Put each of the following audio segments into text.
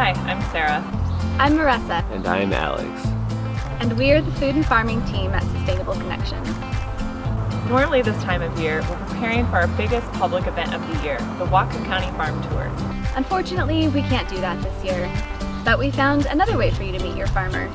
Hi, I'm Sarah. I'm Marissa. And I'm Alex. And we are the food and farming team at Sustainable Connections. Normally this time of year, we're preparing for our biggest public event of the year, the Whatcom County Farm Tour. Unfortunately, we can't do that this year, but we found another way for you to meet your farmer,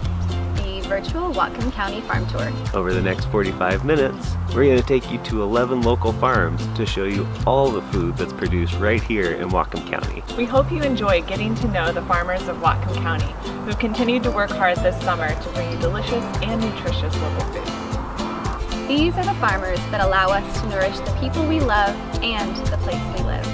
the virtual Whatcom County Farm Tour. Over the next 45 minutes, we're going to take you to 11 local farms to show you all the food that's produced right here in Whatcom County. We hope you enjoy getting to know the farmers of Whatcom County, who've continued to work hard this summer to bring you delicious and nutritious local food. These are the farmers that allow us to nourish the people we love and the place we live.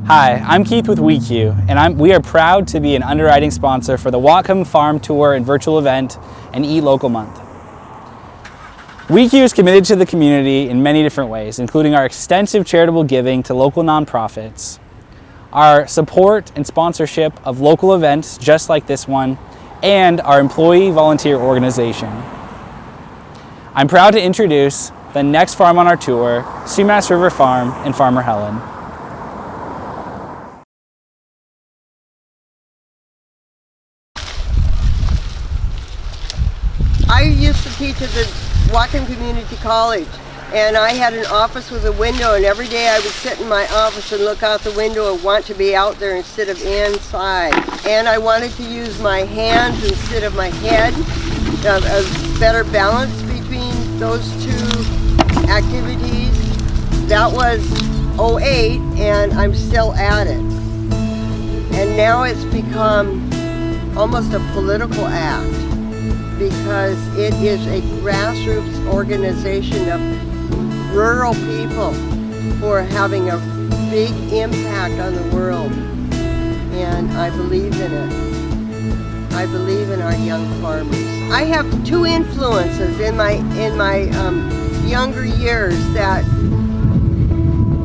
Hi, I'm Keith with WeQ, and we are proud to be an underwriting sponsor for the Whatcom Farm Tour and virtual event and Eat Local Month. WeQ is committed to the community in many different ways, including our extensive charitable giving to local nonprofits, our support and sponsorship of local events just like this one, and our employee volunteer organization. I'm proud to introduce the next farm on our tour, Sumas River Farm and Farmer Helen. I used to teach at the Whatcom Community College, and I had an office with a window, and every day I would sit in my office and look out the window and want to be out there instead of inside. And I wanted to use my hands instead of my head, a better balance between those two activities. That was '08, and I'm still at it. And now it's become almost a political act, because it is a grassroots organization of rural people who are having a big impact on the world. And I believe in it. I believe in our young farmers. I have two influences in my younger years that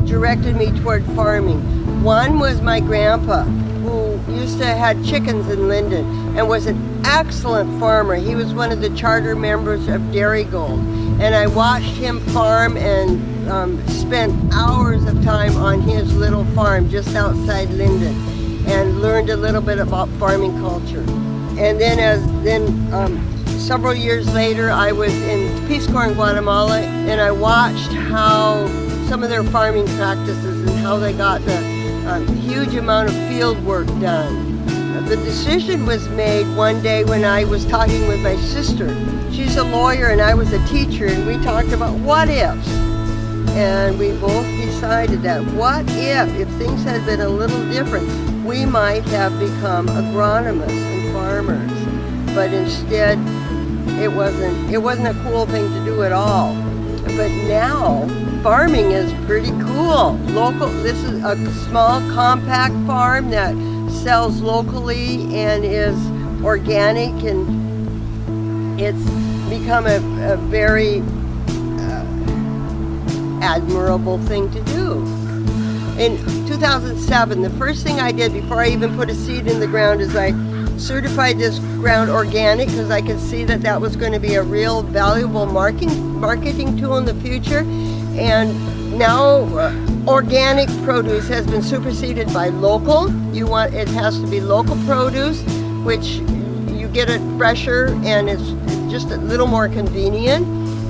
directed me toward farming. One was my grandpa, who used to have chickens in Linden and was an excellent farmer. He was one of the charter members of Dairy Gold, and I watched him farm and spent hours of time on his little farm just outside Linden and learned a little bit about farming culture. And then several years later, I was in Peace Corps in Guatemala, and I watched how some of their farming practices and how they got the huge amount of field work done. The decision was made one day when I was talking with my sister. She's a lawyer and I was a teacher, and we talked about what ifs. And we both decided that what if things had been a little different, we might have become agronomists and farmers. But instead, it wasn't a cool thing to do at all. But now, farming is pretty cool. This is a small, compact farm that sells locally and is organic, and it's become a very admirable thing to do. In 2007, the first thing I did before I even put a seed in the ground is I certified this ground organic, because I could see that was going to be a real valuable marketing tool in the future. And now organic produce has been superseded by local. It has to be local produce, which you get it fresher and it's just a little more convenient.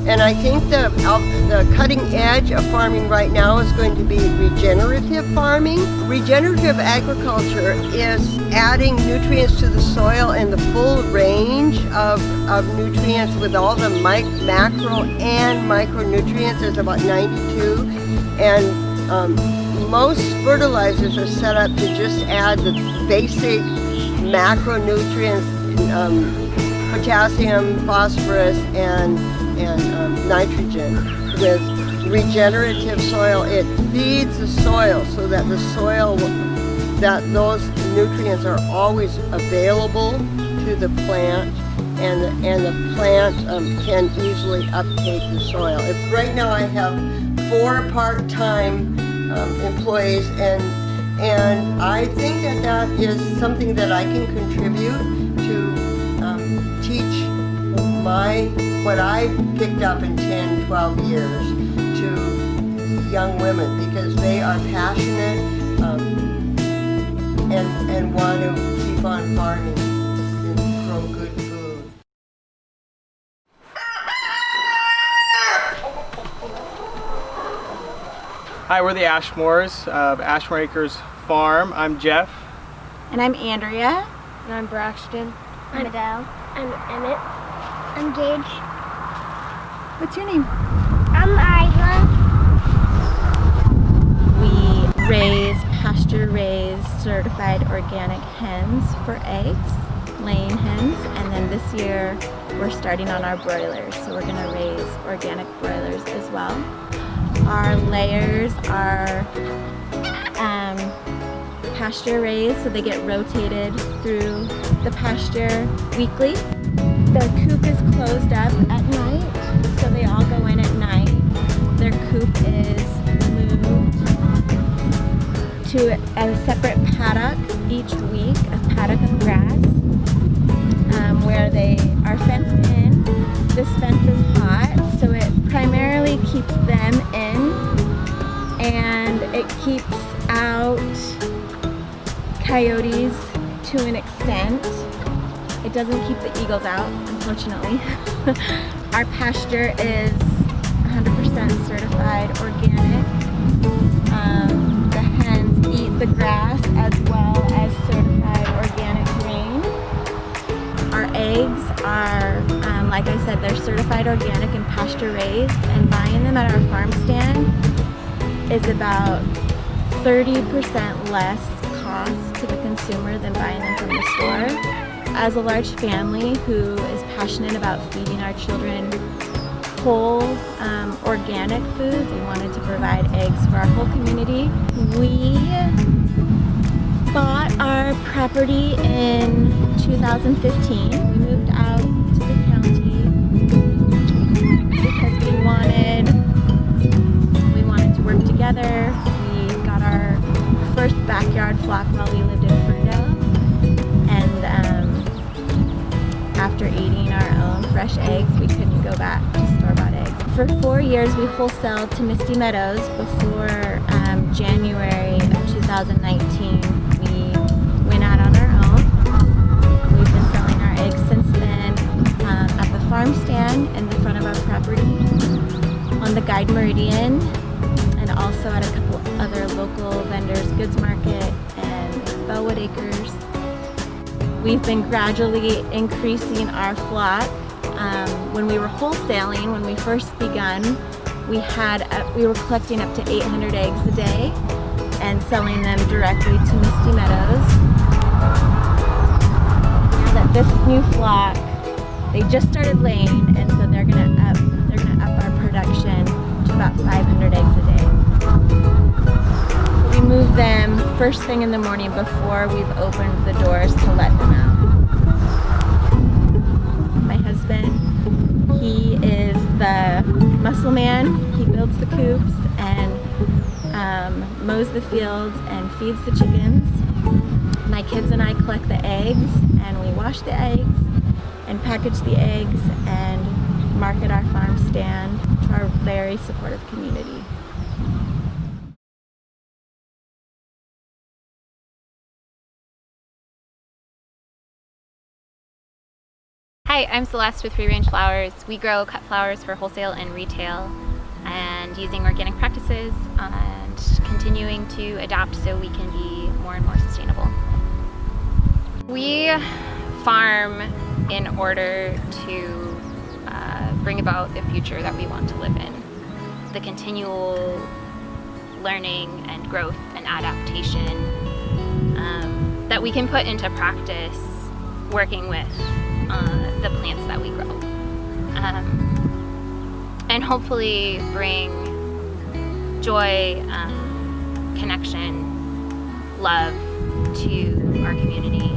And I think the cutting edge of farming right now is going to be regenerative farming. Regenerative agriculture is adding nutrients to the soil and the full range of nutrients with all the macro and micronutrients. There's about 92. And most fertilizers are set up to just add the basic macronutrients, potassium, phosphorus, and nitrogen. With regenerative soil, it feeds the soil so that the soil that those nutrients are always available to the plant, and the plant can easily uptake the soil. Right now I have 4 part-time employees, and I think that is something that I can contribute to teach what I picked up in 10, 12 years to young women, because they are passionate and want to keep on farming and grow good food. Hi, we're the Ashmores of Ashmore Acres Farm. I'm Jeff. And I'm Andrea. And I'm Braxton. I'm Adele. I'm Emmett. I'm Gage. What's your name? I'm Isla. We raise pasture-raised certified organic hens for eggs, laying hens, and then this year we're starting on our broilers, so we're going to raise organic broilers as well. Our layers are pasture-raised, so they get rotated through the pasture weekly. The coop is closed up at night, so they all go in at night. Their coop is moved to a separate paddock each week, a paddock of grass, where they are fenced in. This fence is hot, so it primarily keeps them in, and it keeps out coyotes to an extent. It doesn't keep the eagles out, unfortunately. Our pasture is 100% certified organic. The hens eat the grass as well as certified organic grain. Our eggs are, like I said, they're certified organic and pasture raised, and buying them at our farm stand is about 30% less cost to the consumer than buying them from the store. As a large family who is passionate about feeding our children whole, organic foods, we wanted to provide eggs for our whole community. We bought our property in 2015. We moved out to the county because we wanted to work together. We got our first backyard flock while we lived in Ferndale, and after eating our own fresh eggs, we couldn't go back to store-bought eggs. For 4 years, we wholesaled to Misty Meadows. Before January of 2019, we went out on our own. We've been selling our eggs since then at the farm stand in the front of our property, on the Guide Meridian, and also at a couple other local vendors, Goods Market and Bellwood Acres. We've been gradually increasing our flock. When we were wholesaling, when we first begun, we were collecting up to 800 eggs a day and selling them directly to Misty Meadows. Now that this new flock, they just started laying, and so they're gonna up our production to about 500 eggs a day. We move them first thing in the morning before we've opened the doors to let them out. My husband, he is the muscle man. He builds the coops and mows the fields and feeds the chickens. My kids and I collect the eggs, and we wash the eggs and package the eggs and market our farm stand to our very supportive community. Hi, I'm Celeste with Free Range Flowers. We grow cut flowers for wholesale and retail, and using organic practices and continuing to adapt so we can be more and more sustainable. We farm in order to bring about the future that we want to live in. The continual learning and growth and adaptation that we can put into practice working with the plants that we grow, and hopefully bring joy, connection, love, to our community,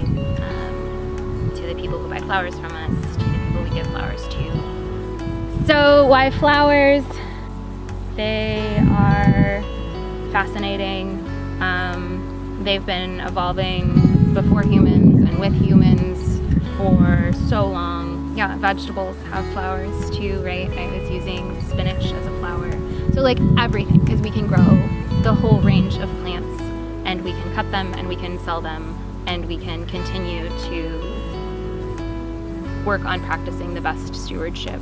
to the people who buy flowers from us, to the people we give flowers to. So why flowers? They are fascinating. They've been evolving before humans and with humans for so long. Yeah, vegetables have flowers too, right? I was using spinach as a flower. So like everything, because we can grow the whole range of plants and we can cut them and we can sell them and we can continue to work on practicing the best stewardship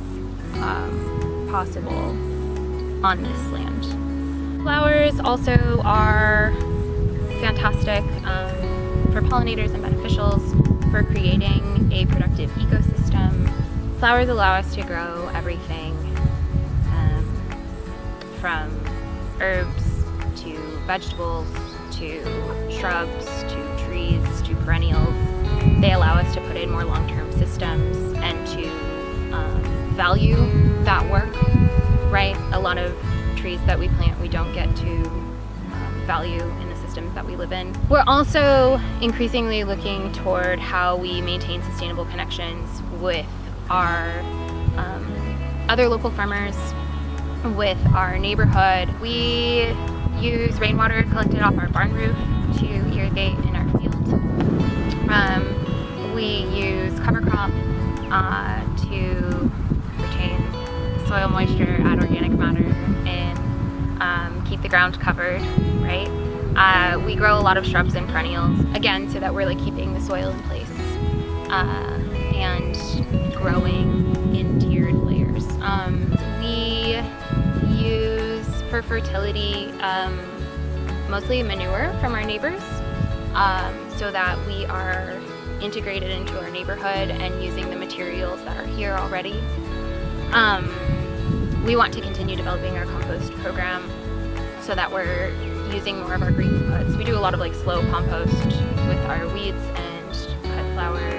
possible on this land. Flowers also are fantastic for pollinators and beneficials, for creating a productive ecosystem. Flowers allow us to grow everything from herbs to vegetables to shrubs to trees to perennials. They allow us to put in more long-term systems and to value that work, right? A lot of trees that we plant we don't get to value in the systems that we live in. We're also increasingly looking toward how we maintain sustainable connections with our other local farmers, with our neighborhood. We use rainwater collected off our barn roof to irrigate in our field. We use cover crop to retain soil moisture, add organic matter, and keep the ground covered, right? We grow a lot of shrubs and perennials, again, so that we're like keeping the soil in place and growing in tiered layers. We use, for fertility, mostly manure from our neighbors, so that we are integrated into our neighborhood and using the materials that are here already. We want to continue developing our compost program so that we're using more of our green inputs. We do a lot of like slow compost with our weeds and cut flower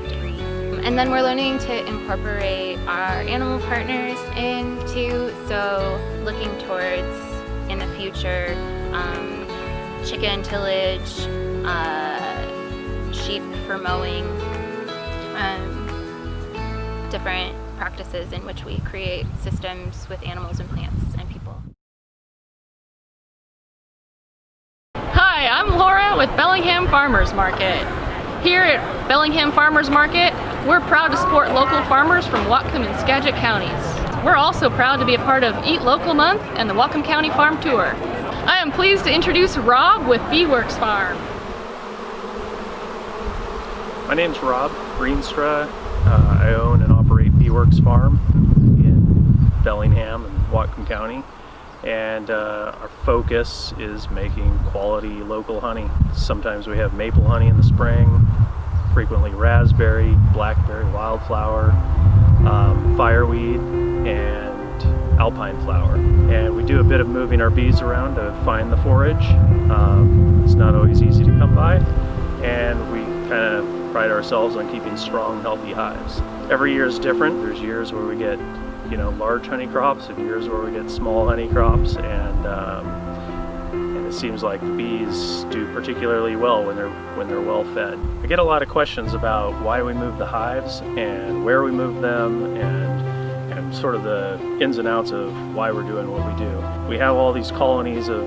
debris. And then we're learning to incorporate our animal partners into, so looking towards, in the future, chicken tillage, sheep for mowing, different practices in which we create systems with animals and plants and people. Hi, I'm Laura with Bellingham Farmers Market. Here at Bellingham Farmers Market, we're proud to support local farmers from Whatcom and Skagit counties. We're also proud to be a part of Eat Local Month and the Whatcom County Farm Tour. I am pleased to introduce Rob with Bee-Works Farm. My name's Rob Greenstra. I own and operate Bee-Works Farm in Bellingham and Whatcom County. And our focus is making quality local honey. Sometimes we have maple honey in the spring, frequently raspberry, blackberry, wildflower, fireweed, and alpine flower. And we do a bit of moving our bees around to find the forage. It's not always easy to come by, and we kind of pride ourselves on keeping strong, healthy hives. Every year is different. There's years where we get large honey crops and years where we get small honey crops, and it seems like the bees do particularly well when they're well fed. I get a lot of questions about why we move the hives and where we move them and sort of the ins and outs of why we're doing what we do. We have all these colonies of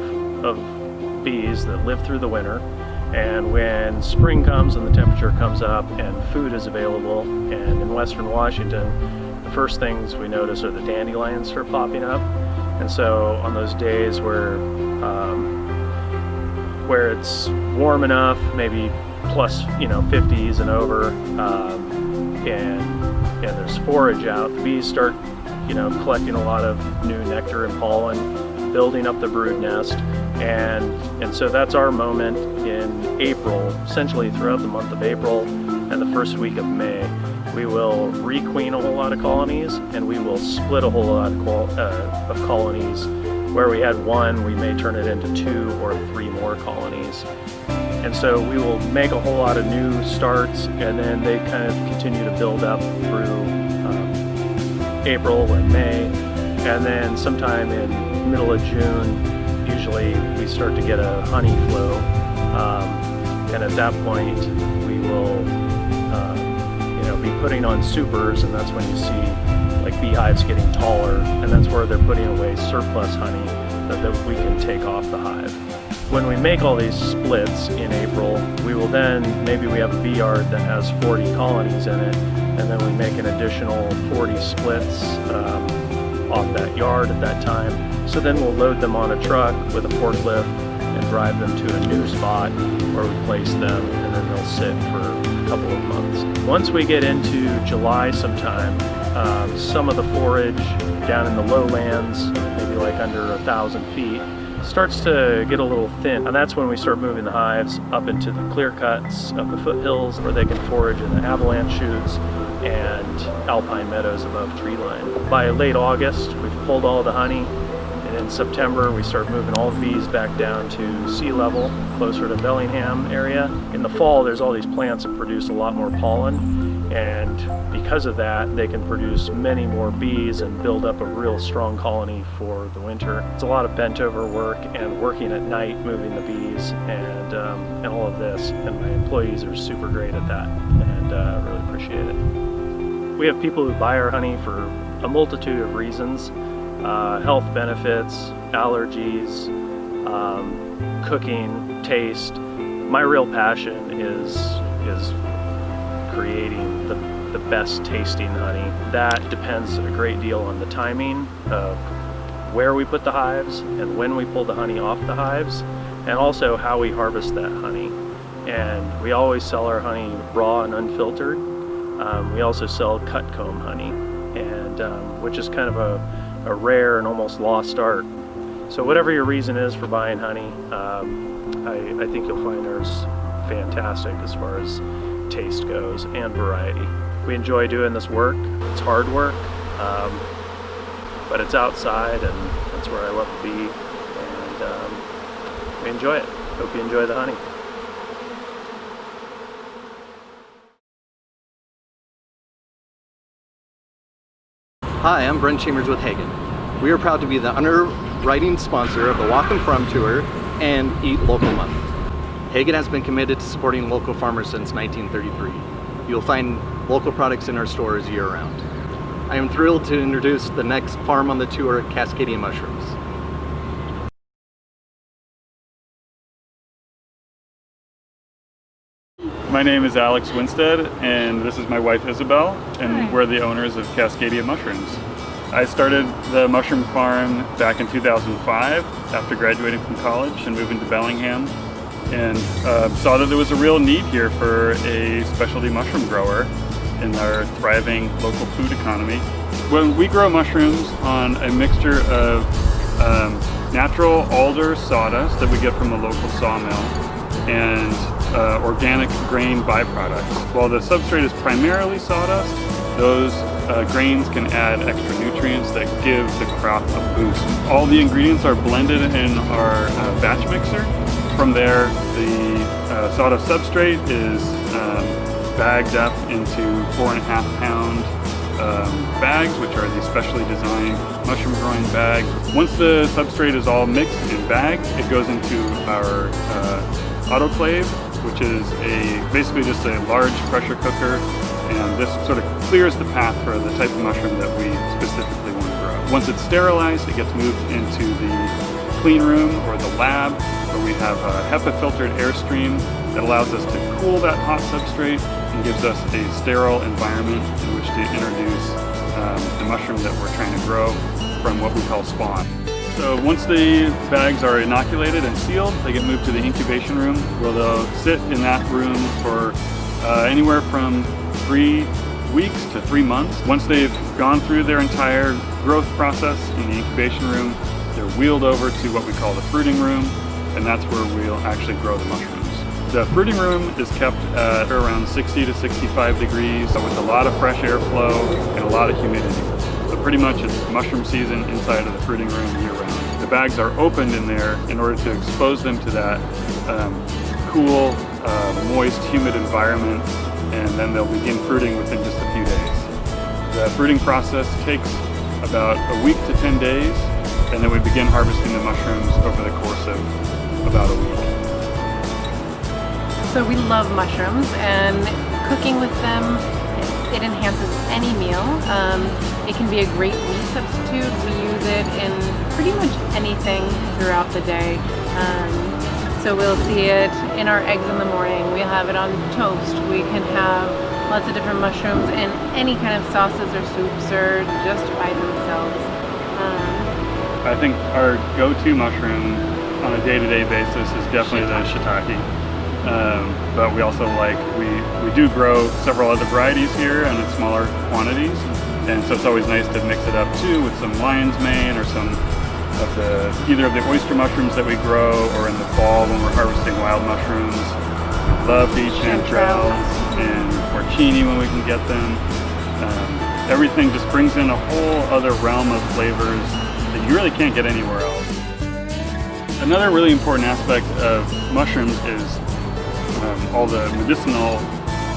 bees that live through the winter, and when spring comes and the temperature comes up and food is available, and in Western Washington, the first things we notice are the dandelions start popping up. And so on those days where it's warm enough, maybe plus 50s and over, and there's forage out, the bees start collecting a lot of new nectar and pollen, building up the brood nest, and so that's our moment in April, essentially throughout the month of April and the first week of May. We will requeen a whole lot of colonies, and we will split a whole lot of colonies. Where we had one, we may turn it into 2 or 3 more colonies. And so we will make a whole lot of new starts, and then they kind of continue to build up through April and May. And then sometime in middle of June, usually we start to get a honey flow And at that point, we will be putting on supers, and that's when you see like beehives getting taller, and that's where they're putting away surplus honey that we can take off the hive. When we make all these splits in April, we will then, maybe we have a bee yard that has 40 colonies in it, and then we make an additional 40 splits off that yard at that time. So then we'll load them on a truck with a forklift and drive them to a new spot where we place them, and then they'll sit for a couple of months. Once we get into July sometime, some of the forage down in the lowlands, maybe like under 1,000 feet, starts to get a little thin, and that's when we start moving the hives up into the clear cuts of the foothills where they can forage in the avalanche chutes and alpine meadows above tree line. By late August, we've pulled all the honey, and in September we start moving all the bees back down to sea level, closer to Bellingham area. In the fall, there's all these plants that produce a lot more pollen, and because of that, they can produce many more bees and build up a real strong colony for the winter. It's a lot of bent over work and working at night, moving the bees and all of this, and my employees are super great at that, and really appreciate it. We have people who buy our honey for a multitude of reasons, health benefits, allergies, cooking, taste. My real passion is creating the best tasting honey. That depends a great deal on the timing of where we put the hives and when we pull the honey off the hives, and also how we harvest that honey. And we always sell our honey raw and unfiltered. We also sell cut comb honey, and which is kind of a rare and almost lost art. So whatever your reason is for buying honey, I think you'll find ours fantastic as far as taste goes and variety. We enjoy doing this work. It's hard work, but it's outside, and that's where I love to be, and we enjoy it. Hope you enjoy the honey. Hi, I'm Brent Chambers with Hagen. We are proud to be the underwriting sponsor of the Whatcom Farm Tour and Eat Local Month. Hagen has been committed to supporting local farmers since 1933. You'll find local products in our stores year-round. I am thrilled to introduce the next farm on the tour, Cascadia Mushrooms. My name is Alex Winstead, and this is my wife Isabel, and we're the owners of Cascadia Mushrooms. I started the mushroom farm back in 2005 after graduating from college and moving to Bellingham, and saw that there was a real need here for a specialty mushroom grower in our thriving local food economy. When we grow mushrooms on a mixture of natural alder sawdust that we get from the local sawmill and organic grain byproducts. While the substrate is primarily sawdust, those grains can add extra nutrients that give the crop a boost. All the ingredients are blended in our batch mixer. From there, the sawdust substrate is bagged up into 4.5-pound bags, which are the specially designed mushroom growing bags. Once the substrate is all mixed and bagged, it goes into our autoclave, which is basically just a large pressure cooker, and this sort of clears the path for the type of mushroom that we specifically want to grow. Once it's sterilized, it gets moved into the clean room or the lab, where we have a HEPA-filtered airstream that allows us to cool that hot substrate and gives us a sterile environment in which to introduce the mushroom that we're trying to grow from what we call spawn. So once the bags are inoculated and sealed, they get moved to the incubation room, where they'll sit in that room for anywhere from 3 weeks to 3 months. Once they've gone through their entire growth process in the incubation room, they're wheeled over to what we call the fruiting room, and that's where we'll actually grow the mushrooms. The fruiting room is kept at around 60 to 65 degrees with a lot of fresh airflow and a lot of humidity. So pretty much it's mushroom season inside of the fruiting room year-round. The bags are opened in there in order to expose them to that cool, moist, humid environment, and then they'll begin fruiting within just a few days. The fruiting process takes about a week to 10 days, and then we begin harvesting the mushrooms over the course of about a week. So we love mushrooms, and cooking with them, it enhances any meal. It can be a great meat substitute. We use it in pretty much anything throughout the day. So we'll see it in our eggs in the morning. We'll have it on toast. We can have lots of different mushrooms in any kind of sauces or soups or just by themselves. I think our go-to mushroom on a day-to-day basis is definitely the shiitake. But we also we do grow several other varieties here and in smaller quantities. And so it's always nice to mix it up too with some lion's mane or some of either of the oyster mushrooms that we grow, or in the fall when we're harvesting wild mushrooms. We love the chanterelles and porcini when we can get them. Everything just brings in a whole other realm of flavors that you really can't get anywhere else. Another really important aspect of mushrooms is all the medicinal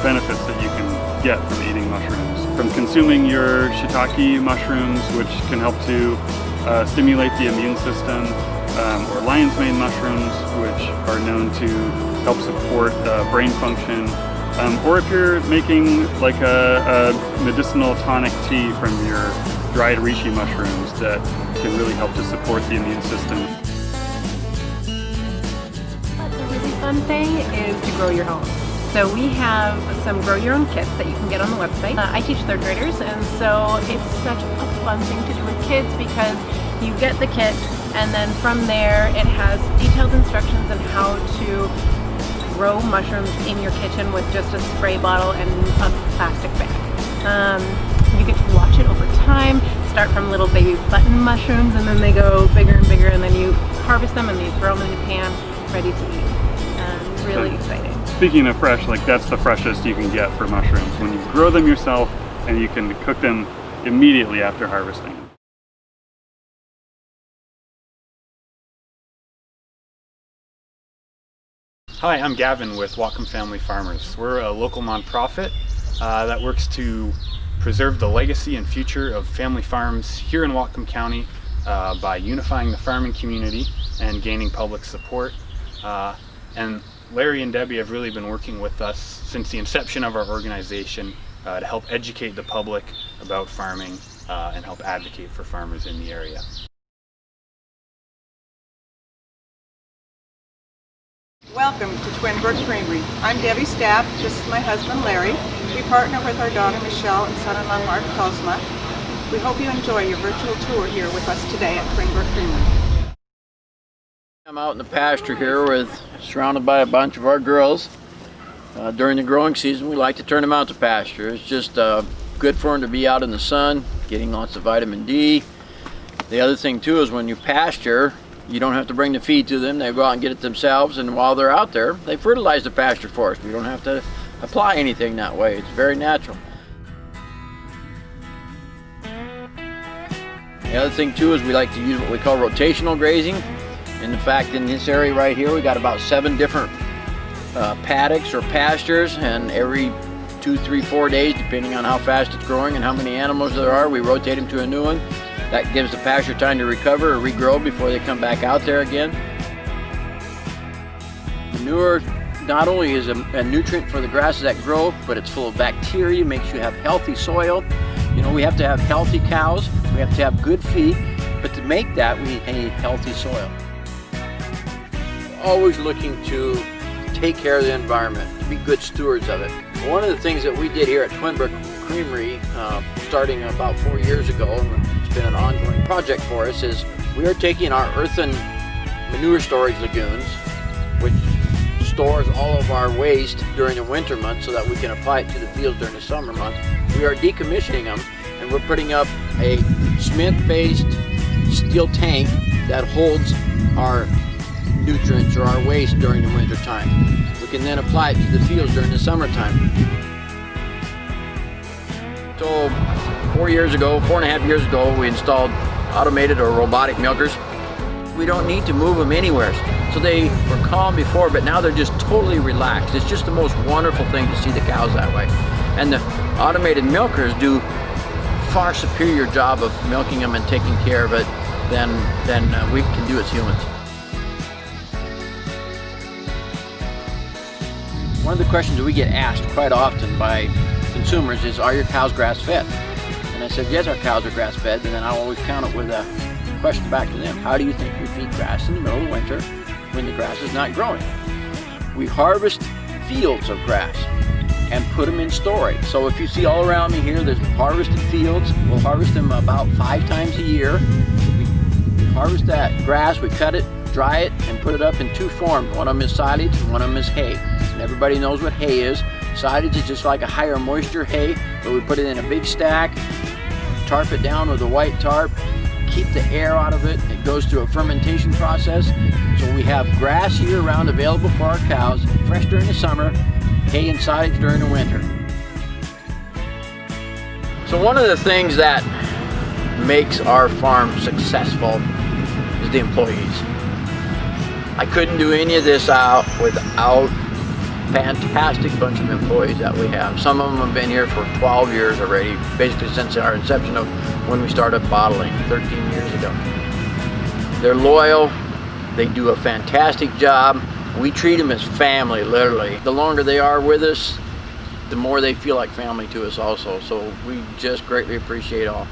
benefits that you can get from eating mushrooms. From consuming your shiitake mushrooms, which can help to stimulate the immune system, or lion's mane mushrooms, which are known to help support brain function, or if you're making like a medicinal tonic tea from your dried reishi mushrooms that can really help to support the immune system. The really fun thing is to grow your own. So we have some grow your own kits that you can get on the website. I teach third graders, and so it's such a fun thing to do with kids because you get the kit, and then from there it has detailed instructions on how to grow mushrooms in your kitchen with just a spray bottle and a plastic bag. You get to watch it over time, start from little baby button mushrooms, and then they go bigger and bigger, and then you harvest them and you throw them in the pan, ready to eat. Really exciting. Speaking of fresh, that's the freshest you can get for mushrooms, when you grow them yourself and you can cook them immediately after harvesting them. Hi, I'm Gavin with Whatcom Family Farmers. We're a local nonprofit that works to preserve the legacy and future of family farms here in Whatcom County by unifying the farming community and gaining public support. And Larry and Debbie have really been working with us since the inception of our organization to help educate the public about farming and help advocate for farmers in the area. Welcome to Twin Brook Creamery. I'm Debbie Stapp. This is my husband Larry. We partner with our daughter Michelle and son-in-law Mark Cosma. We hope you enjoy your virtual tour here with us today at Twin Brook Creamery. I'm out in the pasture here surrounded by a bunch of our girls. During the growing season we like to turn them out to pasture. It's just good for them to be out in the sun, getting lots of vitamin D. The other thing too is when you pasture, you don't have to bring the feed to them. They go out and get it themselves, and while they're out there, they fertilize the pasture for us. We don't have to apply anything that way. It's very natural. The other thing too is we like to use what we call rotational grazing. In fact, in this area right here, we got about 7 different paddocks or pastures, and every 2, 3, 4 days, depending on how fast it's growing and how many animals there are, we rotate them to a new one. That gives the pasture time to recover or regrow before they come back out there again. Manure not only is a nutrient for the grasses that grow, but it's full of bacteria, makes you have healthy soil. You know, we have to have healthy cows, we have to have good feed, but to make that, we need healthy soil. Always looking to take care of the environment, to be good stewards of it. One of the things that we did here at Twin Brook Creamery, starting about 4 years ago, and it's been an ongoing project for us, is we are taking our earthen manure storage lagoons, which stores all of our waste during the winter months so that we can apply it to the fields during the summer months. We are decommissioning them, and we're putting up a cement-based steel tank that holds our nutrients or our waste during the winter time. We can then apply it to the fields during the summertime. So 4 years ago, 4.5 years ago, we installed automated or robotic milkers. We don't need to move them anywhere. So they were calm before, but now they're just totally relaxed. It's just the most wonderful thing to see the cows that way. And the automated milkers do far superior job of milking them and taking care of it than we can do as humans. One of the questions that we get asked quite often by consumers is, are your cows grass-fed? And I said, yes, our cows are grass-fed, and then I always count it with a question back to them. How do you think we feed grass in the middle of winter when the grass is not growing? We harvest fields of grass and put them in storage. So if you see all around me here, there's harvested fields. We'll harvest them about 5 times a year. We harvest that grass, we cut it, dry it, and put it up in 2 forms. One of them is silage and one of them is hay. And everybody knows what hay is. Silage is just like a higher moisture hay, but we put it in a big stack, tarp it down with a white tarp, keep the air out of it. It goes through a fermentation process. So we have grass year round available for our cows, fresh during the summer, hay and silage during the winter. So one of the things that makes our farm successful is the employees. I couldn't do any of this without fantastic bunch of employees that we have. Some of them have been here for 12 years already, basically since our inception of when we started bottling 13 years ago. They're loyal, they do a fantastic job. We treat them as family, literally. The longer they are with us, the more they feel like family to us also. So we just greatly appreciate all.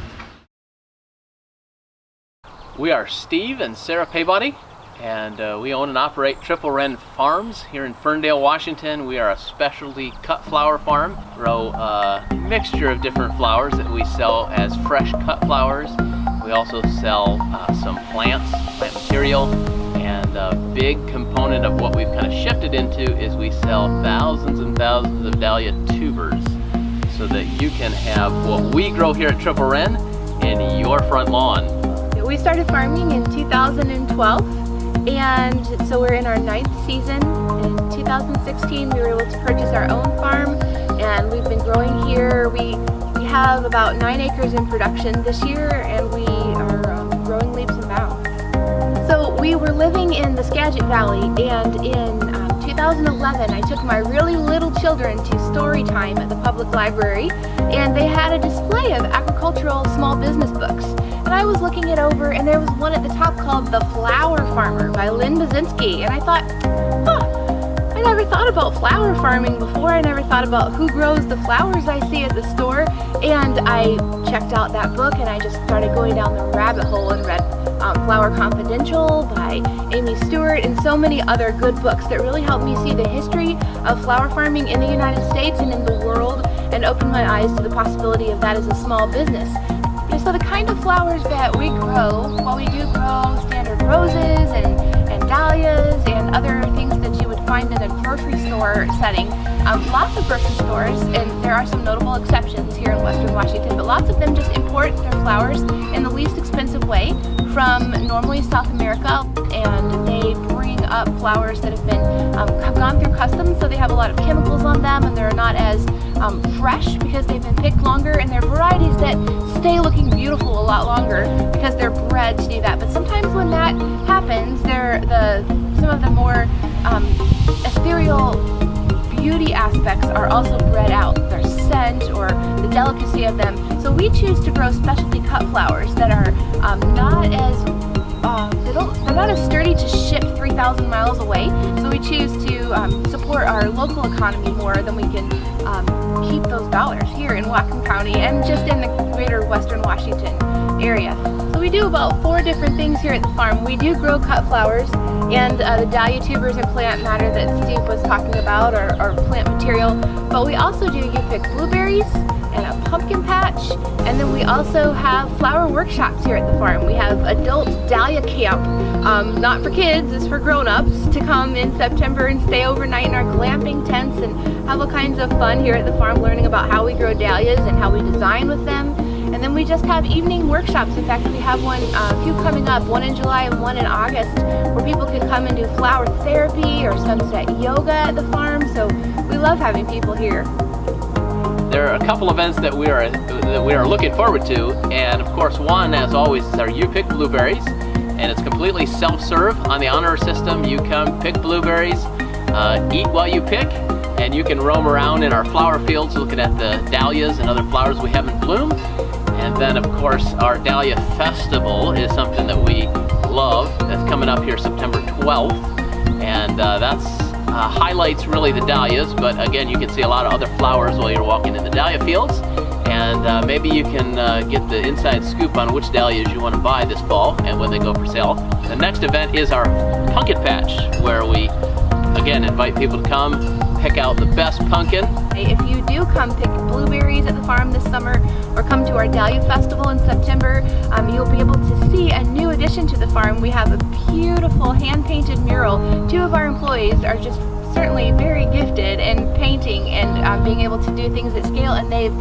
We are Steve and Sarah Peabody, and we own and operate Triple Wren Farms here in Ferndale, Washington. We are a specialty cut flower farm. We grow a mixture of different flowers that we sell as fresh cut flowers. We also sell some plants, plant material, and a big component of what we've kind of shifted into is we sell thousands and thousands of dahlia tubers so that you can have what we grow here at Triple Wren in your front lawn. We started farming in 2012, and so we're in our 9th season. In 2016, we were able to purchase our own farm, and we've been growing here. We have about 9 acres in production this year, and we are growing leaps and bounds. So we were living in the Skagit Valley, and in 2011, I took my really little children to story time at the public library, and they had a display of agricultural small business books. And I was looking it over, and there was one at the top called The Flower Farmer by Lynn Basinski, and I thought, I never thought about flower farming before. I never thought about who grows the flowers I see at the store. And I checked out that book, and I just started going down the rabbit hole and read Flower Confidential by Amy Stewart and so many other good books that really helped me see the history of flower farming in the United States and in the world, and opened my eyes to the possibility of that as a small business. So the kind of flowers that we grow, while we do grow standard roses and dahlias and other things that you would find in a grocery store setting, lots of grocery stores, and there are some notable exceptions here in Western Washington, but lots of them just import their flowers in the least expensive way from normally South America, and they bring up flowers that have gone through customs, so they have a lot of chemicals on them, and they're not as fresh because they've been picked longer, and they're varieties that stay looking beautiful a lot longer because they're bred to do that. But sometimes when that happens, some of the more ethereal beauty aspects are also bred out, their scent or the delicacy of them. So we choose to grow specialty cut flowers that are they're not as sturdy to ship 3,000 miles away. So we choose to support our local economy more than we can keep those dollars here in Whatcom County and just in the greater Western Washington area. So we do about 4 different things here at the farm. We do grow cut flowers and the dahlia tubers and plant matter that Steve was talking about, or plant material. But we also do you-pick blueberries and a pumpkin patch, and then we also have flower workshops here at the farm. We have adult dahlia camp, not for kids, it's for grown-ups, to come in September and stay overnight in our glamping tents and have all kinds of fun here at the farm, learning about how we grow dahlias and how we design with them. And then we just have evening workshops. In fact, we have a few coming up, one in July and one in August, where people can come and do flower therapy or sunset yoga at the farm. So we love having people here. There are a couple events that we are looking forward to, and of course one, as always, is our You Pick Blueberries, and it's completely self-serve on the honor system. You come pick blueberries, eat while you pick, and you can roam around in our flower fields looking at the dahlias and other flowers we have in bloom. And then of course our Dahlia Festival is something that we love. That's coming up here September 12th, and that's highlights really the dahlias, but again, you can see a lot of other flowers while you're walking in the dahlia fields. And maybe you can get the inside scoop on which dahlias you want to buy this fall and when they go for sale. The next event is our pumpkin patch, where we again invite people to come pick out the best pumpkin. If you do come pick blueberries at the farm this summer or come to our Dahlia Festival in September, you'll be able to see a new addition to the farm. We have a beautiful hand-painted mural. 2 of our employees are just certainly very gifted in painting and being able to do things at scale, and they've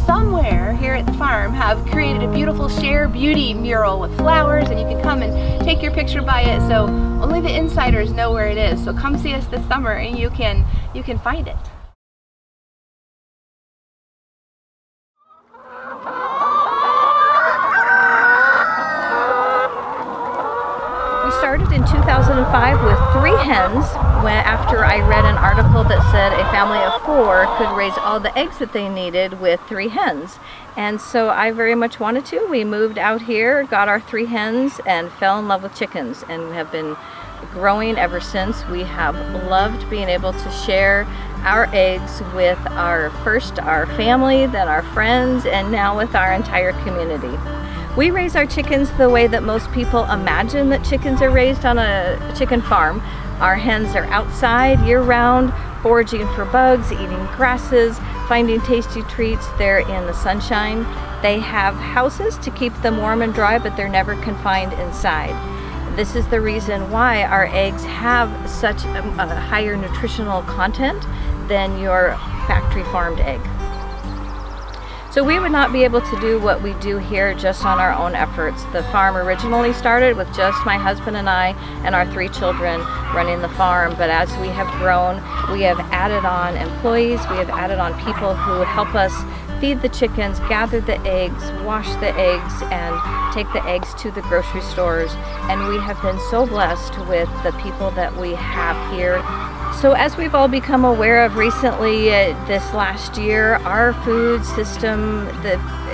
somewhere here at the farm have created a beautiful Share Beauty mural with flowers, and you can come and take your picture by it. So only the insiders know where it is. So come see us this summer and you can find it. We started in 2005 with 3 hens after I read an article that said a family of 4 could raise all the eggs that they needed with 3 hens. And so I very much wanted to. We moved out here, got our 3 hens, and fell in love with chickens, and have been growing ever since. We have loved being able to share our eggs with our family, then our friends, and now with our entire community. We raise our chickens the way that most people imagine that chickens are raised on a chicken farm. Our hens are outside year-round, foraging for bugs, eating grasses, finding tasty treats. They're in the sunshine. They have houses to keep them warm and dry, but they're never confined inside. This is the reason why our eggs have such a higher nutritional content than your factory farmed egg. So we would not be able to do what we do here just on our own efforts. The farm originally started with just my husband and I and our 3 children running the farm, but as we have grown, we have added on employees, we have added on people who help us feed the chickens, gather the eggs, wash the eggs, and take the eggs to the grocery stores. And we have been so blessed with the people that we have here. So as we've all become aware of recently, this last year, our food system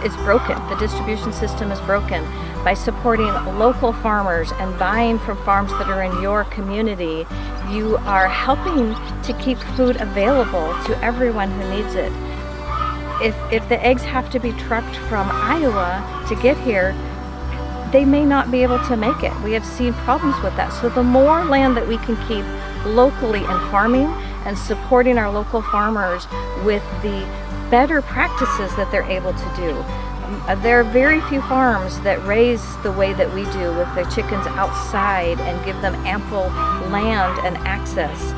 is broken. The distribution system is broken. By supporting local farmers and buying from farms that are in your community, you are helping to keep food available to everyone who needs it. If the eggs have to be trucked from Iowa to get here, they may not be able to make it. We have seen problems with that. So the more land that we can keep locally in farming and supporting our local farmers with the better practices that they're able to do. There are very few farms that raise the way that we do with their chickens outside and give them ample land and access.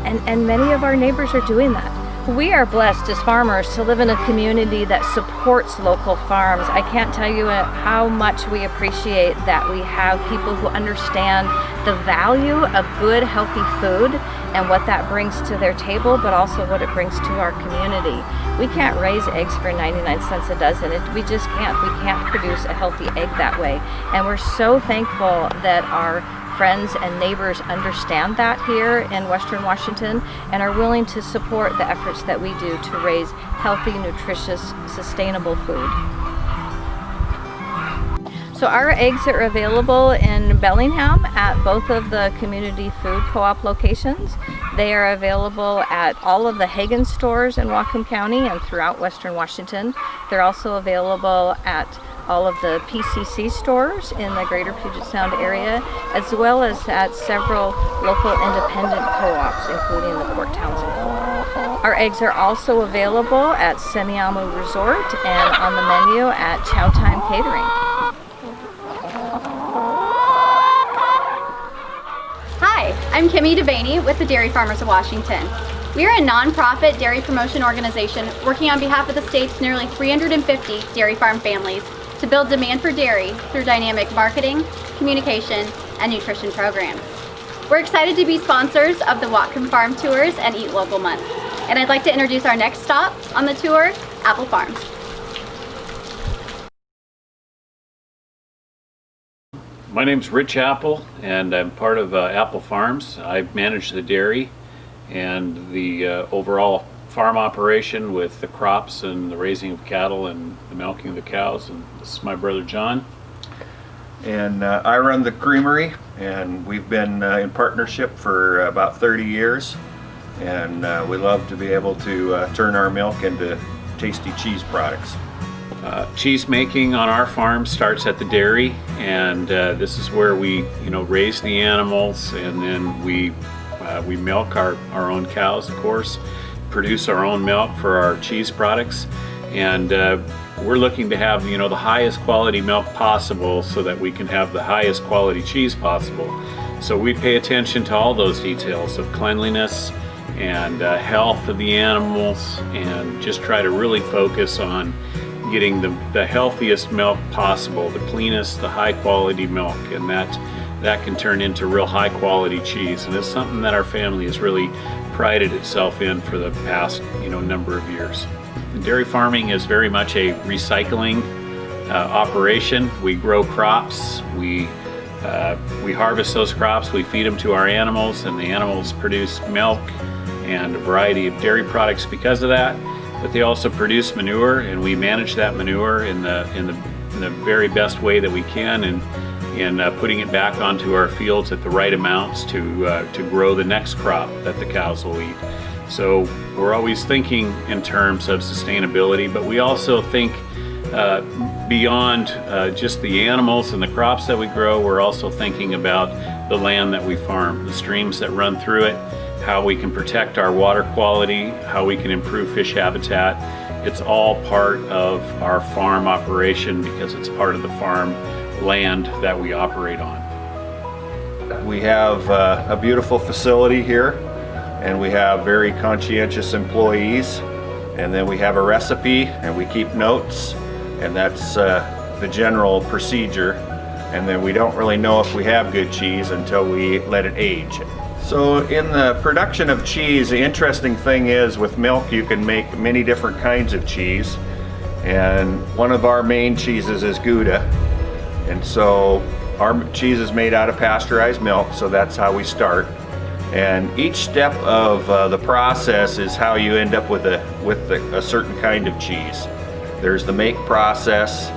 And many of our neighbors are doing that. We are blessed as farmers to live in a community that supports local farms. I can't tell you how much we appreciate that we have people who understand the value of good, healthy food and what that brings to their table, but also what it brings to our community. We can't raise eggs for 99 cents a dozen. We just can't. We can't produce a healthy egg that way. And we're so thankful that our friends and neighbors understand that here in Western Washington and are willing to support the efforts that we do to raise healthy, nutritious, sustainable food. So our eggs are available in Bellingham at both of the community food co-op locations. They are available at all of the Hagen stores in Whatcom County and throughout Western Washington. They're also available at all of the PCC stores in the greater Puget Sound area, as well as at several local independent co-ops, including the Port Townsend Co-op. Our eggs are also available at Semiahmoo Resort and on the menu at Chow Time Catering. Hi, I'm Kimmy Devaney with the Dairy Farmers of Washington. We are a nonprofit dairy promotion organization working on behalf of the state's nearly 350 dairy farm families to build demand for dairy through dynamic marketing, communication, and nutrition programs. We're excited to be sponsors of the Whatcom Farm Tours and Eat Local Month. And I'd like to introduce our next stop on the tour, Apple Farms. My name's Rich Apple, and I'm part of Apple Farms. I manage the dairy and the overall farm operation with the crops and the raising of cattle and the milking of the cows. And this is my brother John. and I run the creamery, and we've been in partnership for about 30 years, and we love to be able to turn our milk into tasty cheese products. Cheese making on our farm starts at the dairy, and this is where we raise the animals, and then we milk our own cows, of course, produce our own milk for our cheese products, and we're looking to have the highest quality milk possible so that we can have the highest quality cheese possible. So we pay attention to all those details of cleanliness and health of the animals, and just try to really focus on getting the healthiest milk possible, the cleanest, the high quality milk, and that can turn into real high quality cheese. And it's something that our family has really prided itself in for the past number of years. Dairy farming is very much a recycling operation. We grow crops, we harvest those crops, we feed them to our animals, and the animals produce milk and a variety of dairy products because of that. But they also produce manure, and we manage that manure in the very best way that we can, and putting it back onto our fields at the right amounts to grow the next crop that the cows will eat. So we're always thinking in terms of sustainability, but we also think beyond just the animals and the crops that we grow. We're also thinking about the land that we farm, the streams that run through it, how we can protect our water quality, how we can improve fish habitat. It's all part of our farm operation because it's part of the farm land that we operate on. We have a beautiful facility here, and we have very conscientious employees, and then we have a recipe, and we keep notes, and that's the general procedure. And then we don't really know if we have good cheese until we let it age. So in the production of cheese, the interesting thing is with milk you can make many different kinds of cheese, and one of our main cheeses is Gouda, and so our cheese is made out of pasteurized milk, so that's how we start. And each step of the process is how you end up with a certain kind of cheese. There's the make process,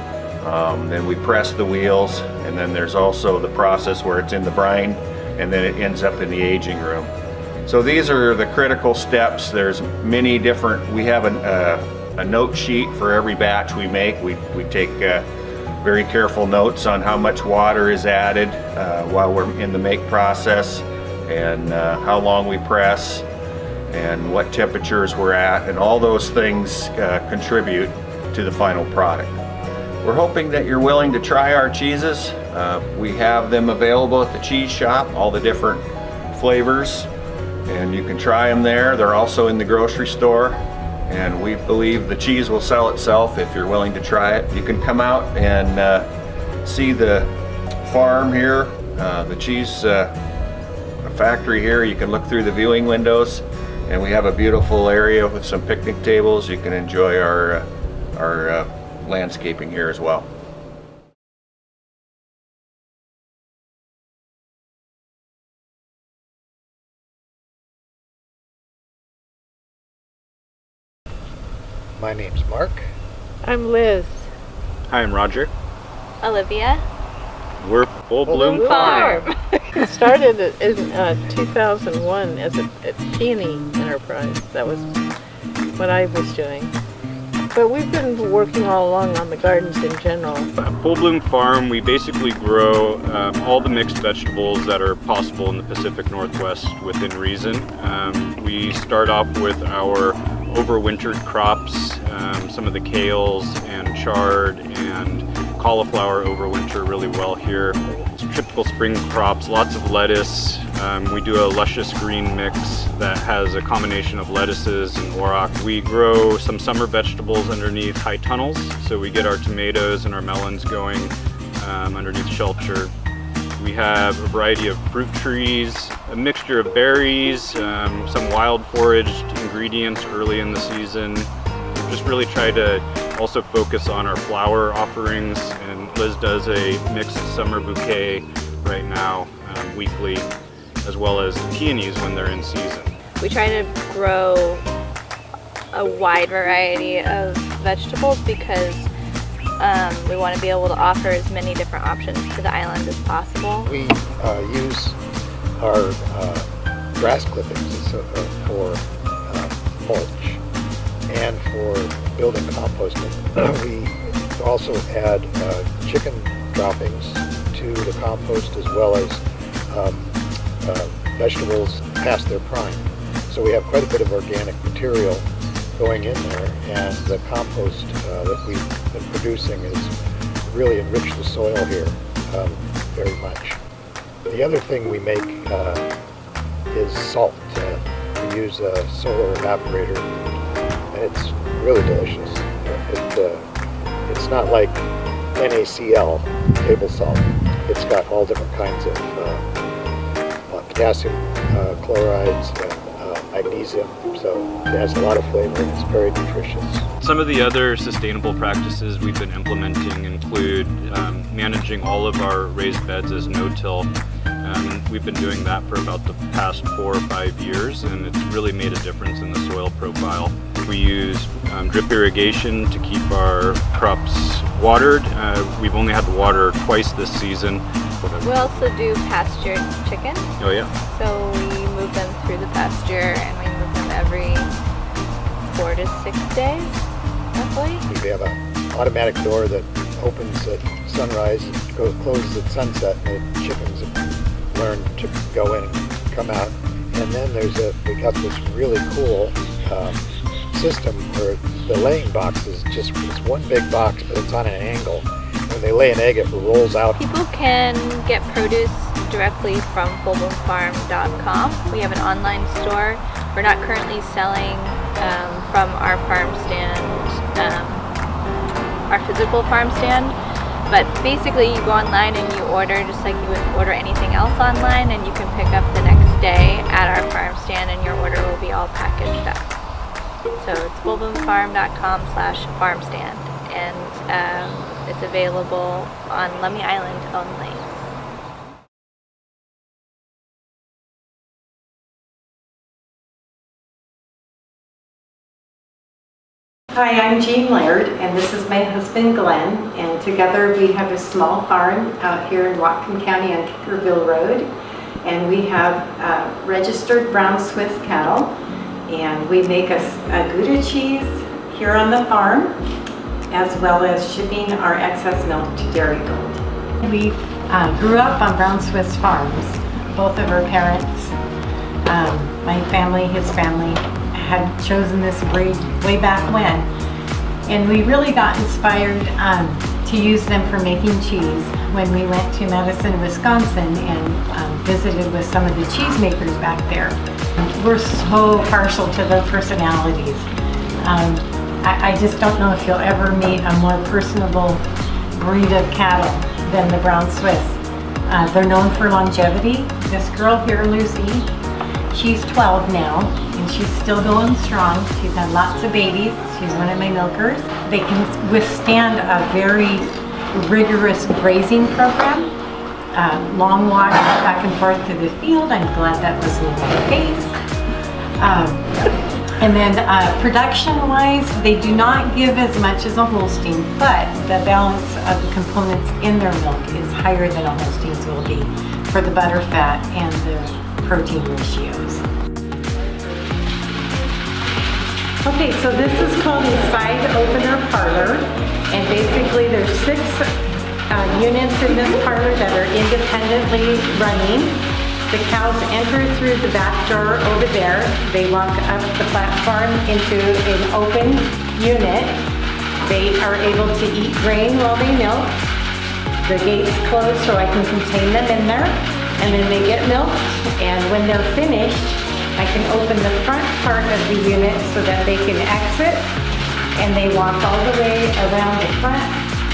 then we press the wheels, and then there's also the process where it's in the brine, and then it ends up in the aging room. So these are the critical steps. There's many different, we have a note sheet for every batch we make. We take very careful notes on how much water is added while we're in the make process, and how long we press, and what temperatures we're at, and all those things contribute to the final product. We're hoping that you're willing to try our cheeses. We have them available at the cheese shop, all the different flavors, and you can try them there. They're also in the grocery store, and we believe the cheese will sell itself if you're willing to try it. You can come out and see the farm here, the cheese factory here. You can look through the viewing windows, and we have a beautiful area with some picnic tables. You can enjoy our landscaping here as well. My name's Mark. I'm Liz. Hi, I'm Roger. Olivia. We're Full Bloom Farm. It started in 2001 as a peony enterprise. That was what I was doing. But we've been working all along on the gardens in general. At Full Bloom Farm, we basically grow all the mixed vegetables that are possible in the Pacific Northwest within reason. We start off with our overwintered crops, some of the kales and chard and cauliflower overwinter really well here. It's typical spring crops, lots of lettuce. We do a luscious green mix that has a combination of lettuces and auroch. We grow some summer vegetables underneath high tunnels, so we get our tomatoes and our melons going underneath shelter. We have a variety of fruit trees, a mixture of berries, some wild foraged ingredients early in the season. We just really try to also focus on our flower offerings, and Liz does a mixed summer bouquet right now weekly, as well as peonies when they're in season. We try to grow a wide variety of vegetables because We want to be able to offer as many different options to the island as possible. We use our grass clippings for mulch and for building composting. We also add chicken droppings to the compost, as well as vegetables past their prime. So we have quite a bit of organic material going in there, and the compost that we've been producing has really enriched the soil here very much. The other thing we make is salt. We use a solar evaporator, and it's really delicious. It's not like NaCl, table salt. It's got all different kinds of potassium chlorides and magnesium, so it has a lot of flavor and it's very nutritious. Some of the other sustainable practices we've been implementing include managing all of our raised beds as no-till. We've been doing that for about the past 4 or 5 years, and it's really made a difference in the soil profile. We use drip irrigation to keep our crops watered. We've only had to water twice this season. We also do pastured chicken. Oh yeah. So we move them through the pasture, and we move them every 4 to 6 days, roughly. We have an automatic door that opens at sunrise and closes at sunset, and the chickens have learned to go in and come out. And then we got this really cool system where the laying box is just it's one big box, but it's on an angle. When they lay an egg, it rolls out. People can get produce directly from FullBloomFarm.com. We have an online store. We're not currently selling from our farm stand, our physical farm stand, but basically you go online and you order just like you would order anything else online, and you can pick up the next day at our farm stand, and your order will be all packaged up. So it's FullBloomFarm.com/farmstand, and it's available on Lummi Island only. Hi, I'm Jean Laird, and this is my husband Glenn, and together we have a small farm out here in Whatcom County on Kickerville Road, and we have registered brown Swiss cattle, and we make a Gouda cheese here on the farm, as well as shipping our excess milk to Dairy Gold. We grew up on brown Swiss farms. Both of our parents, my family, his family, had chosen this breed way back when, and we really got inspired to use them for making cheese when we went to Madison, Wisconsin, and visited with some of the cheesemakers back there. We're so partial to their personalities. I just don't know if you'll ever meet a more personable breed of cattle than the brown Swiss. They're known for longevity. This girl here, Lucy, she's 12 now, and she's still going strong. She's had lots of babies. She's one of my milkers. They can withstand a very rigorous grazing program. Long walks back and forth to the field. I'm glad that was in my face. And then production-wise, they do not give as much as a Holstein, but the balance of the components in their milk is higher than a Holstein's will be for the butter fat and the protein ratios. Okay, so this is called a side opener parlor, and basically there's 6 units in this parlor that are independently running. The cows enter through the back door over there. They walk up the platform into an open unit. They are able to eat grain while they milk. The gate's closed so I can contain them in there, and then they get milked, and when they're finished, I can open the front part of the unit so that they can exit, and they walk all the way around the front,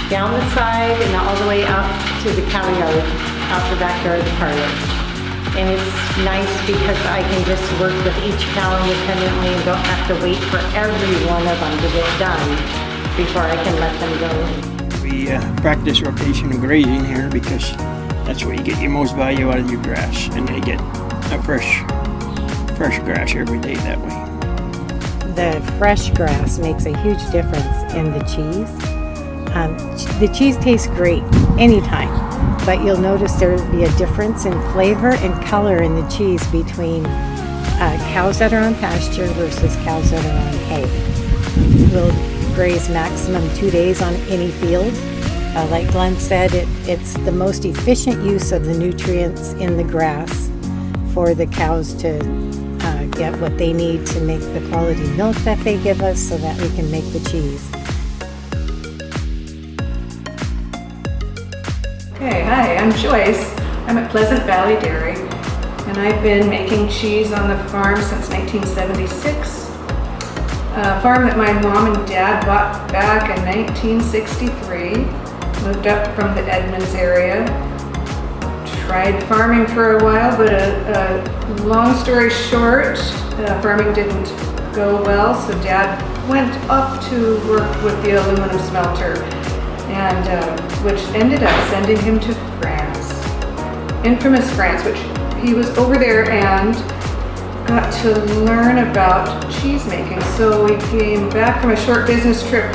down the side, and all the way out to the cow yard, out the back door of the parlor. And it's nice because I can just work with each cow independently and don't have to wait for every one of them to get done before I can let them go. We practice rotational grazing here because that's where you get your most value out of your grass, and they get a fresh grass every day that way. The fresh grass makes a huge difference in the cheese. The cheese tastes great anytime, but you'll notice there will be a difference in flavor and color in the cheese between cows that are on pasture versus cows that are on hay. We'll graze maximum 2 days on any field. Like Glenn said, it's the most efficient use of the nutrients in the grass for the cows to get what they need to make the quality milk that they give us so that we can make the cheese. Okay, hi, I'm Joyce. I'm at Pleasant Valley Dairy, and I've been making cheese on the farm since 1976. A farm that my mom and dad bought back in 1963. Moved up from the Edmonds area. Tried farming for a while, but long story short, farming didn't go well, so Dad went off to work with the aluminum smelter, and which ended up sending him to France, infamous France, which he was over there and got to learn about cheese making. So he came back from a short business trip,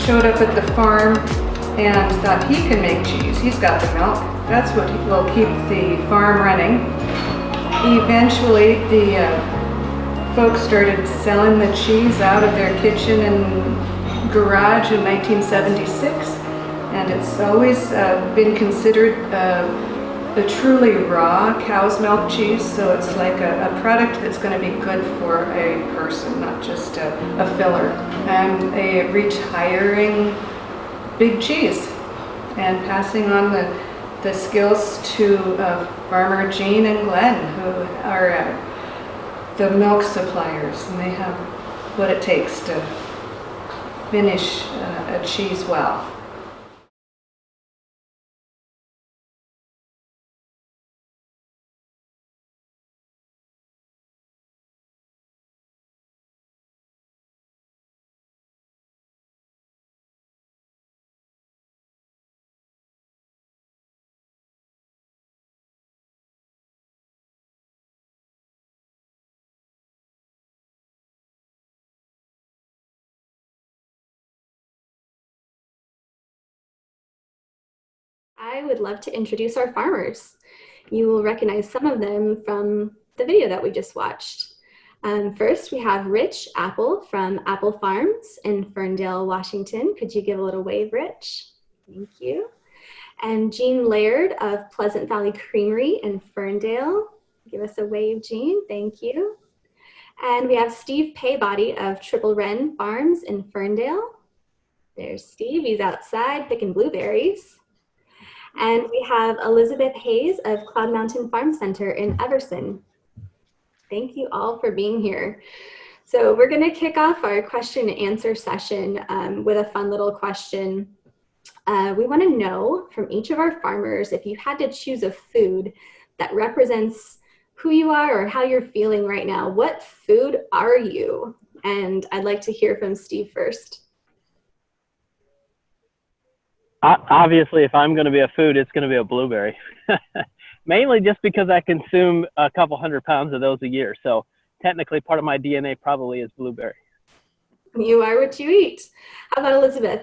showed up at the farm, and thought he can make cheese. He's got the milk. That's what will keep the farm running. Eventually, the folks started selling the cheese out of their kitchen and garage in 1976, and it's always been considered a truly raw cow's milk cheese, so it's like a product that's going to be good for a person, not just a filler. I'm a retiring big cheese and passing on the skills to farmer Jean and Glenn, who are the milk suppliers, and they have what it takes to finish a cheese well. I would love to introduce our farmers. You will recognize some of them from the video that we just watched. First, we have Rich Apple from Apple Farms in Ferndale, Washington. Could you give a little wave, Rich? Thank you. And Jean Laird of Pleasant Valley Creamery in Ferndale. Give us a wave, Jean. Thank you. And we have Steve Paybody of Triple Wren Farms in Ferndale. There's Steve. He's outside picking blueberries. And we have Elizabeth Hayes of Cloud Mountain Farm Center in Everson. Thank you all for being here. So we're going to kick off our question and answer session with a fun little question. We want to know from each of our farmers, if you had to choose a food that represents who you are or how you're feeling right now, what food are you? And I'd like to hear from Steve first. Obviously, if I'm going to be a food, it's going to be a blueberry. Mainly just because I consume a couple 100 pounds of those a year. So technically part of my DNA probably is blueberry. You are what you eat. How about Elizabeth?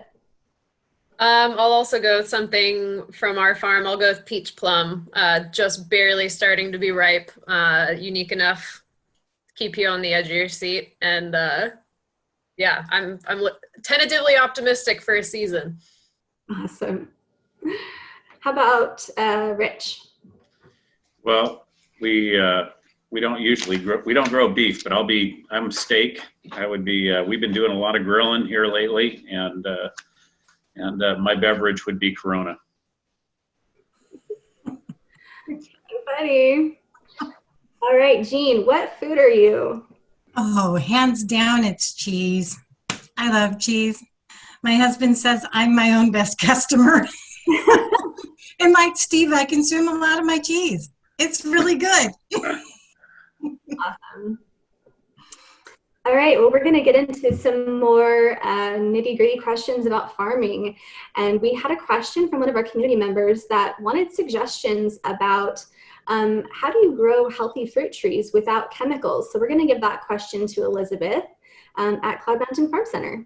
I'll also go with something from our farm. I'll go with peach plum, just barely starting to be ripe, unique enough to keep you on the edge of your seat. And yeah, I'm tentatively optimistic for a season. Awesome. How about Rich? Well, we don't usually grow beef, but I'm steak. I would be. We've been doing a lot of grilling here lately, and my beverage would be Corona. Funny. All right, Jean, what food are you? Oh, hands down, it's cheese. I love cheese. My husband says I'm my own best customer. And like Steve, I consume a lot of my cheese. It's really good. Awesome. All right, well, we're going to get into some more nitty-gritty questions about farming. And we had a question from one of our community members that wanted suggestions about how do you grow healthy fruit trees without chemicals? So we're going to give that question to Elizabeth at Cloud Mountain Farm Center.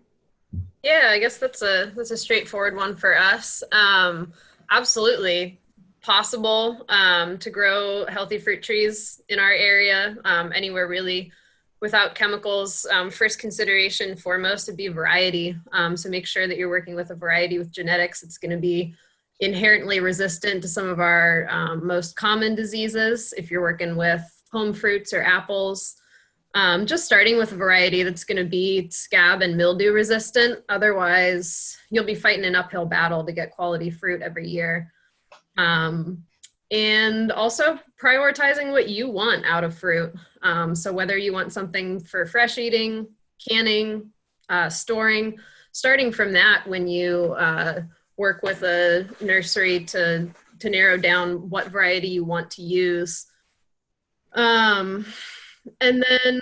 Yeah, I guess that's a straightforward one for us. Absolutely possible to grow healthy fruit trees in our area, anywhere really without chemicals. First consideration foremost would be variety. So make sure that you're working with a variety with genetics. It's going to be inherently resistant to some of our most common diseases. If you're working with home fruits or apples, just starting with a variety that's going to be scab and mildew resistant. Otherwise, you'll be fighting an uphill battle to get quality fruit every year. And also prioritizing what you want out of fruit. So whether you want something for fresh eating, canning, storing, starting from that when you work with a nursery to narrow down what variety you want to use. And then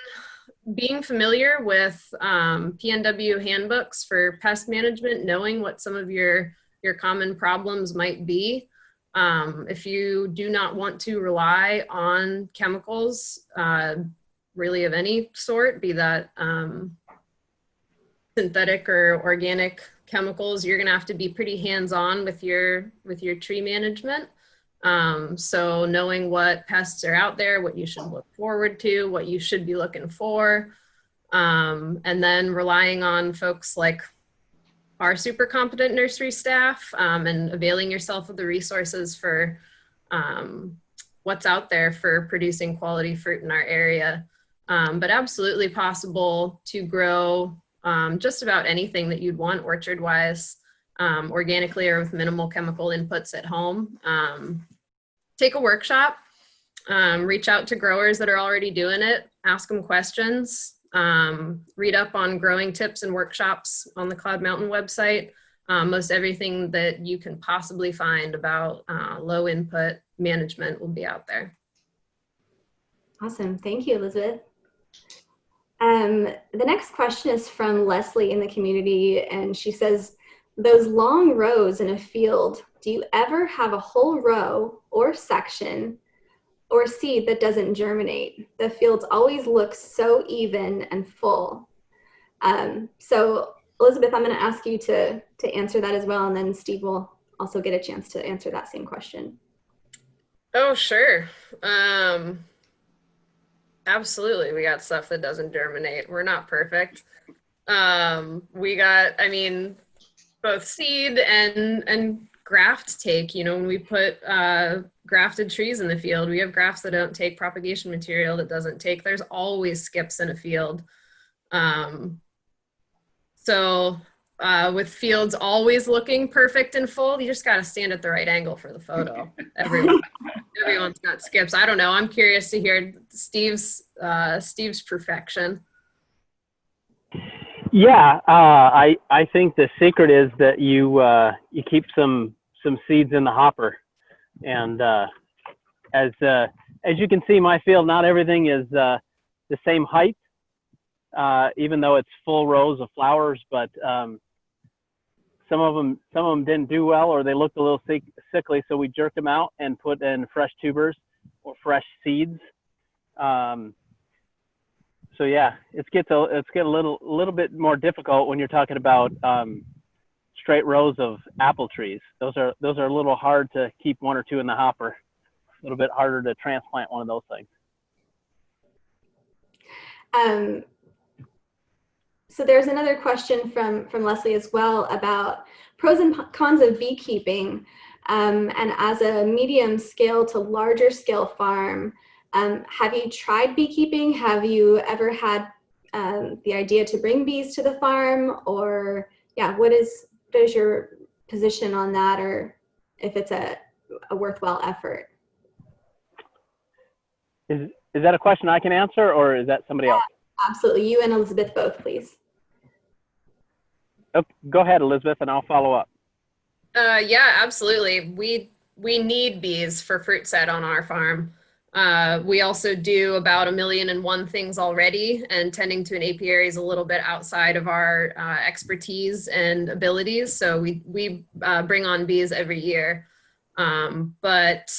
being familiar with PNW handbooks for pest management, knowing what some of your common problems might be. If you do not want to rely on chemicals, really of any sort, be that synthetic or organic chemicals, you're gonna have to be pretty hands-on with your tree management. So knowing what pests are out there, what you should look forward to, what you should be looking for, and then relying on folks like our super competent nursery staff, and availing yourself of the resources for what's out there for producing quality fruit in our area. But absolutely possible to grow just about anything that you'd want orchard-wise, organically or with minimal chemical inputs at home. Take a workshop, reach out to growers that are already doing it, ask them questions, read up on growing tips and workshops on the Cloud Mountain website. Most everything that you can possibly find about low input management will be out there. Awesome, thank you, Elizabeth. The next question is from Leslie in the community, and she says, those long rows in a field, do you ever have a whole row or section or seed that doesn't germinate? The fields always look so even and full. So Elizabeth, I'm going to ask you to answer that as well, and then Steve will also get a chance to answer that same question. Oh, sure. Absolutely. We got stuff that doesn't germinate. We're not perfect. We got, I mean, both seed and graft take, you know, when we put grafted trees in the field, we have grafts that don't take propagation material that doesn't take, there's always skips in a field. So with fields always looking perfect and full, you just got to stand at the right angle for the photo. Everyone's got skips. I don't know. I'm curious to hear Steve's perfection. Yeah, I think the secret is that you keep some seeds in the hopper, and as you can see, my field, not everything is the same height, even though it's full rows of flowers. But some of them didn't do well, or they looked a little sickly, so we jerked them out and put in fresh tubers or fresh seeds. So yeah, it's get a little bit more difficult when you're talking about straight rows of apple trees. Those are a little hard to keep one or two in the hopper. A little bit harder to transplant one of those things. So there's another question from Leslie as well about pros and cons of beekeeping, and as a medium scale to larger scale farm. Have you tried beekeeping? Have you ever had the idea to bring bees to the farm? Or yeah, what is your position on that, or if it's a worthwhile effort? Is that a question I can answer, or is that somebody else? Absolutely, you and Elizabeth both, please. Oh, go ahead, Elizabeth, and I'll follow up. Yeah, absolutely. We need bees for fruit set on our farm. We also do about 1,000,001 things already, and tending to an apiary is a little bit outside of our expertise and abilities. So we bring on bees every year. But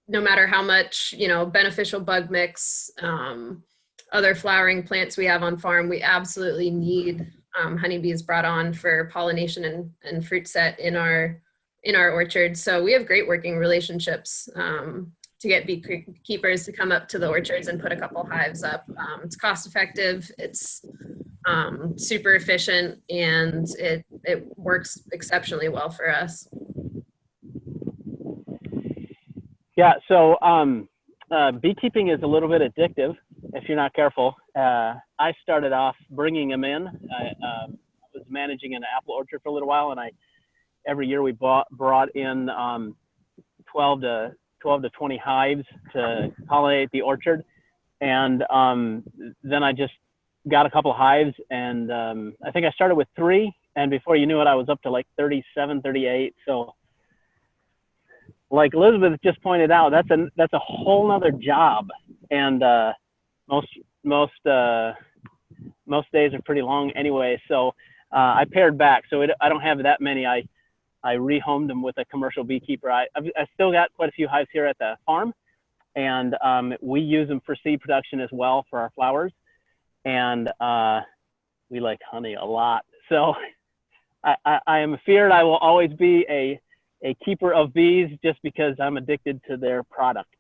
no matter how much, you know, beneficial bug mix, other flowering plants we have on farm, we absolutely need honeybees brought on for pollination and fruit set in our orchard. So we have great working relationships to get beekeepers to come up to the orchards and put a couple hives up. It's cost effective, it's super efficient, and it works exceptionally well for us. Yeah, so beekeeping is a little bit addictive if you're not careful. I started off bringing them in. I was managing an apple orchard for a little while, and every year we brought in 12 to 20 hives to pollinate the orchard. And then I just got a couple of hives, and I think I started with 3, and before you knew it, I was up to like 37, 38. So like Elizabeth just pointed out, that's a whole nother job, and most days are pretty long anyway. So I pared back, so I don't have that many. I rehomed them with a commercial beekeeper. I still got quite a few hives here at the farm, and we use them for seed production as well for our flowers, and we like honey a lot. So I am feared I will always be a keeper of bees just because I'm addicted to their product.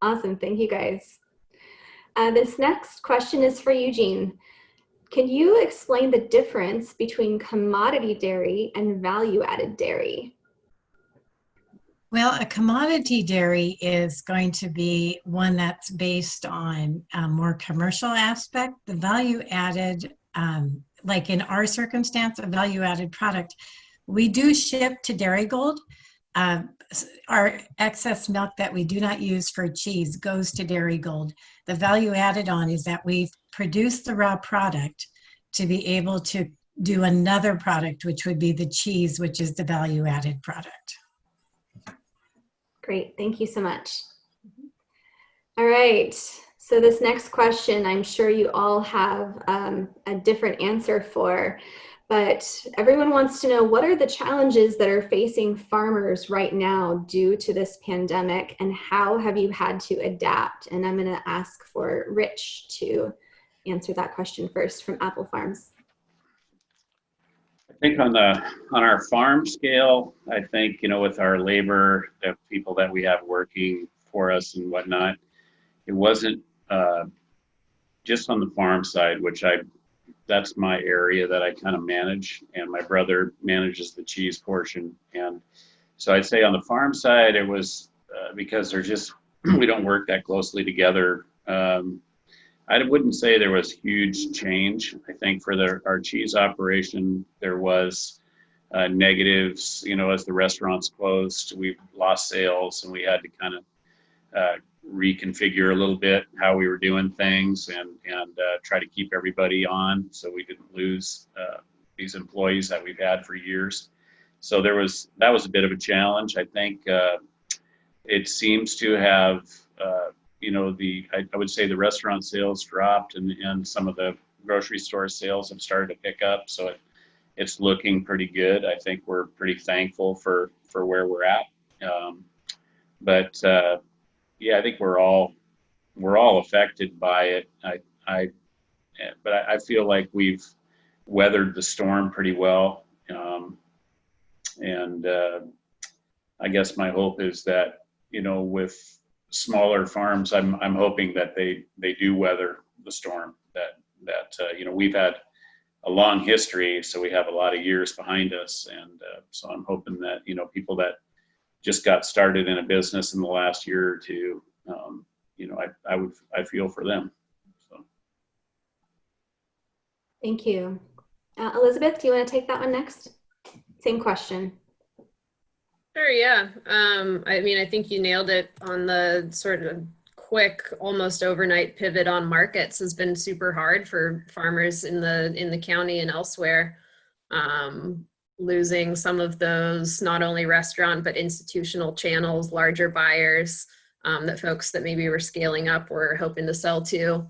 Awesome, thank you guys. This next question is for Eugene. Can you explain the difference between commodity dairy and value-added dairy? Well, a commodity dairy is going to be one that's based on a more commercial aspect. The value-added, like in our circumstance, a value-added product, we do ship to Dairy Gold. Our excess milk that we do not use for cheese goes to Dairy Gold. The value added on is that we've produced the raw product to be able to do another product, which would be the cheese, which is the value added product. Great, thank you so much. All right, so this next question, I'm sure you all have a different answer for, but everyone wants to know, what are the challenges that are facing farmers right now due to this pandemic, and how have you had to adapt? And I'm going to ask for Rich to answer that question first from Apple Farms. I think on our farm scale, I think, with our labor, the people that we have working for us and whatnot, it wasn't just on the farm side, which that's my area that I kind of manage, and my brother manages the cheese portion. And so I'd say on the farm side, it was because we don't work that closely together. I wouldn't say there was huge change. I think for our cheese operation, there was negatives, as the restaurants closed, we lost sales, and we had to kind of reconfigure a little bit how we were doing things and try to keep everybody on so we didn't lose these employees that we've had for years. So that was a bit of a challenge. I think it seems to have I would say the restaurant sales dropped, and some of the grocery store sales have started to pick up, so it's looking pretty good. I think we're pretty thankful for where we're at, but yeah, I think we're all affected by it. But I feel like we've weathered the storm pretty well, and I guess my hope is that with smaller farms, I'm hoping that they do weather the storm. That we've had a long history, so we have a lot of years behind us, and so I'm hoping that people that just got started in a business in the last year or two, I feel for them. So. Thank you. Elizabeth, do you want to take that one next? Same question. Sure, yeah. I think you nailed it on the sort of quick, almost overnight pivot on markets has been super hard for farmers in the county and elsewhere. Losing some of those, not only restaurant, but institutional channels, larger buyers, that folks that maybe were scaling up were hoping to sell to.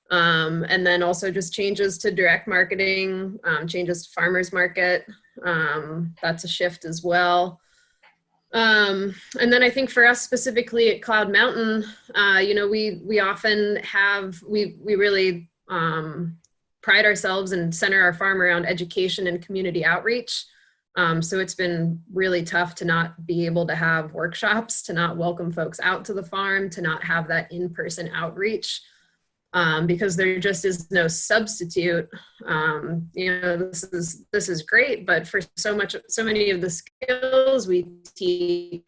And then also just changes to direct marketing, changes to farmers market. That's a shift as well. And then I think for us specifically at Cloud Mountain, we often have, we really pride ourselves and center our farm around education and community outreach. So it's been really tough to not be able to have workshops, to not welcome folks out to the farm, to not have that in-person outreach, because there just is no substitute. You know, this is great, but for so many of the skills we teach,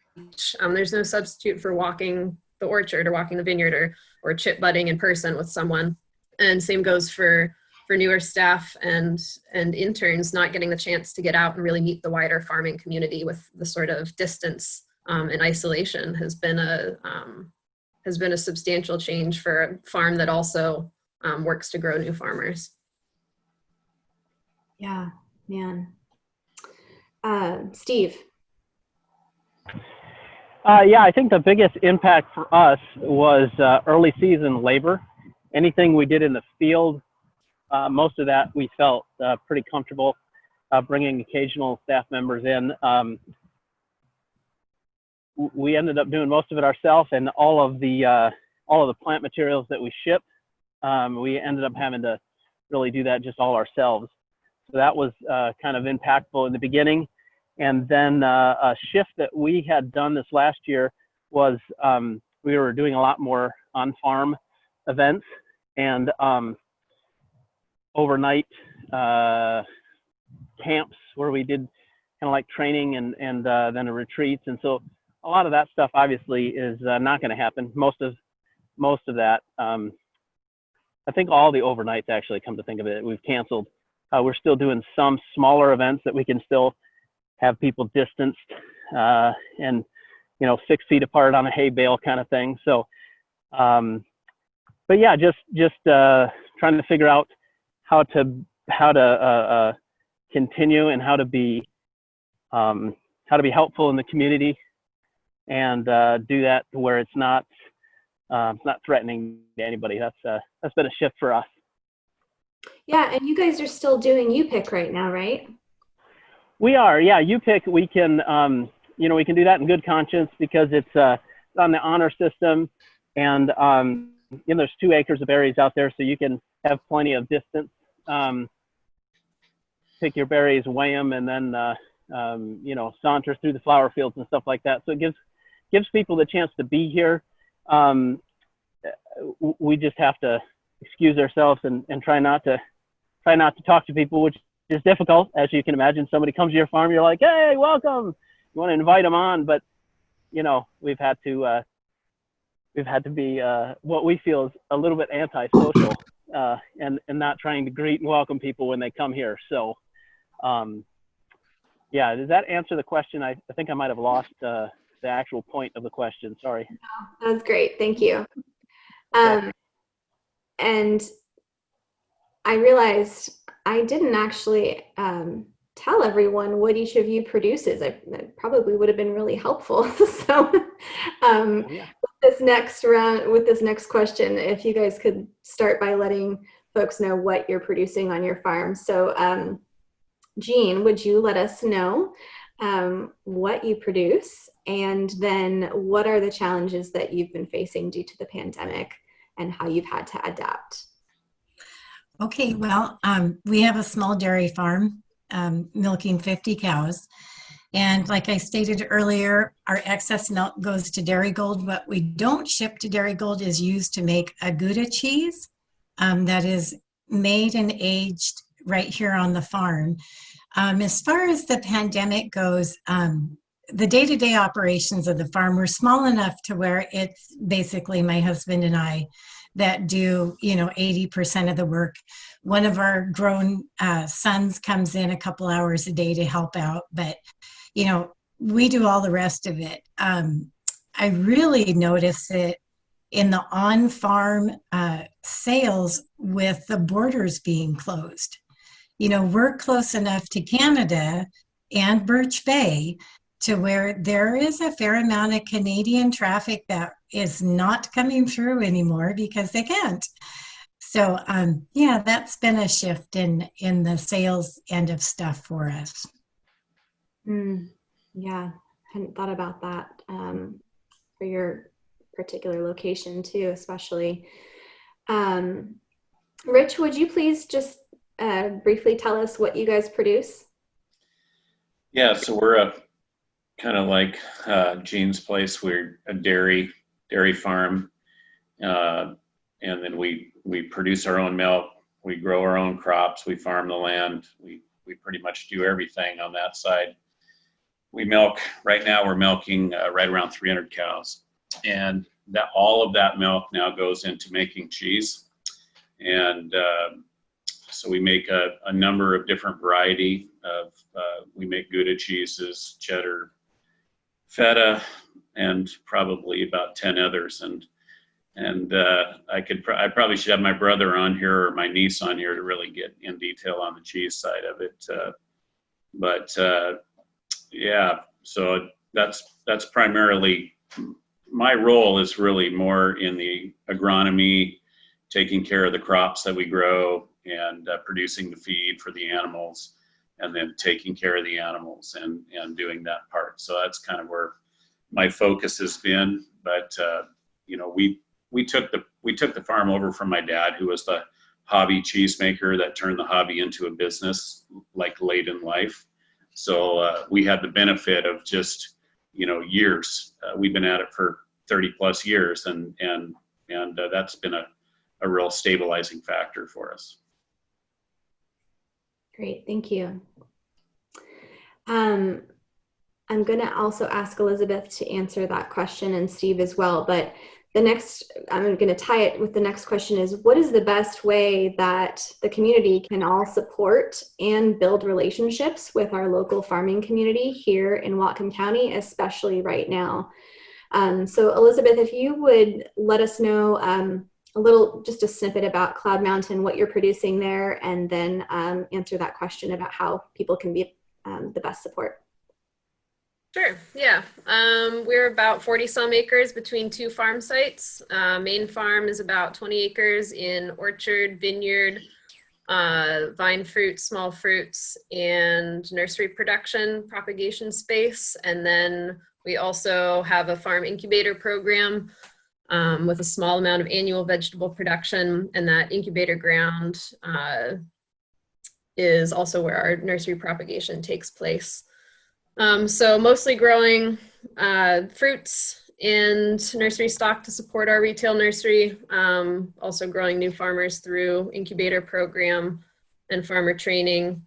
there's no substitute for walking the orchard or walking the vineyard or chip budding in person with someone. And same goes for newer staff and interns not getting the chance to get out and really meet the wider farming community with the sort of distance and isolation has been a substantial change for a farm that also works to grow new farmers. Yeah, man. Steve. Yeah, I think the biggest impact for us was early season labor. Anything we did in the field, most of that we felt pretty comfortable bringing occasional staff members in. We ended up doing most of it ourselves, and all of the plant materials that we ship, we ended up having to really do that just all ourselves. So that was kind of impactful in the beginning. And then a shift that we had done this last year was we were doing a lot more on-farm events and overnight camps where we did kind of like training and then retreats. And so a lot of that stuff obviously is not going to happen. Most of that, I think all the overnights actually, come to think of it, we've canceled. We're still doing some smaller events that we can still have people distanced and 6 feet apart on a hay bale kind of thing. So, but yeah, just trying to figure out how to continue and how to be helpful in the community and do that to where it's not threatening to anybody. That's been a shift for us. Yeah, and you guys are still doing UPIC right now, right? We are, yeah. UPIC, we can we can do that in good conscience because it's on the honor system, and there's 2 acres of berries out there, so you can have plenty of distance. Pick your berries, weigh them, and then saunter through the flower fields and stuff like that. So it gives people the chance to be here. We just have to excuse ourselves and try not to talk to people, which is difficult, as you can imagine. Somebody comes to your farm, you're like, hey, welcome. You want to invite them on, but we've had to be what we feel is a little bit antisocial and not trying to greet and welcome people when they come here. So yeah, does that answer the question? I think I might have lost the actual point of the question. Sorry. That was great. Thank you. Okay. And I realized I didn't actually tell everyone what each of you produces. That probably would have been really helpful. So with this next round, with this next question, if you guys could start by letting folks know what you're producing on your farm. So Jean, would you let us know what you produce, and then what are the challenges that you've been facing due to the pandemic and how you've had to adapt? Okay, well, we have a small dairy farm milking 50 cows. And like I stated earlier, our excess milk goes to Dairy Gold. What we don't ship to Dairy Gold is used to make a Gouda cheese that is made and aged right here on the farm. As far as the pandemic goes, the day-to-day operations of the farm were small enough to where it's basically my husband and I that do 80% of the work. One of our grown sons comes in a couple hours a day to help out, but we do all the rest of it. I really notice it in the on-farm sales with the borders being closed. We're close enough to Canada and Birch Bay to where there is a fair amount of Canadian traffic that is not coming through anymore because they can't. So yeah, that's been a shift in the sales end of stuff for us. Yeah, hadn't thought about that for your particular location too, especially. Rich, would you please just briefly tell us what you guys produce? Yeah, so we're a kind of like Gene's place. We're a dairy farm, and then we produce our own milk. We grow our own crops. We farm the land. We pretty much do everything on that side. We milk, right now we're milking right around 300 cows. And that all of that milk now goes into making cheese. And so we make a number of different variety of, we make Gouda cheeses, cheddar, feta, and probably about 10 others. And I probably should have my brother on here or my niece on here to really get in detail on the cheese side of it. Yeah, so that's primarily, my role is really more in the agronomy, taking care of the crops that we grow and producing the feed for the animals, and then taking care of the animals and doing that part. So that's kind of where my focus has been. But you know, we took the farm over from my dad, who was the hobby cheesemaker that turned the hobby into a business like late in life. So we had the benefit of just, you know, years. We've been at it for 30 plus years, and that's been a real stabilizing factor for us. Great, thank you. I'm going to also ask Elizabeth to answer that question, and Steve as well, but the next, I'm going to tie it with the next question is, what is the best way that the community can all support and build relationships with our local farming community here in Whatcom County, especially right now? So Elizabeth, if you would let us know just a snippet about Cloud Mountain, what you're producing there, and then answer that question about how people can be the best support. Sure, yeah. We're about 40 some acres between two farm sites. Main farm is about 20 acres in orchard, vineyard, vine fruit, small fruits, and nursery production propagation space. And then we also have a farm incubator program with a small amount of annual vegetable production, and that incubator ground is also where our nursery propagation takes place. So mostly growing fruits and nursery stock to support our retail nursery, also growing new farmers through incubator program and farmer training.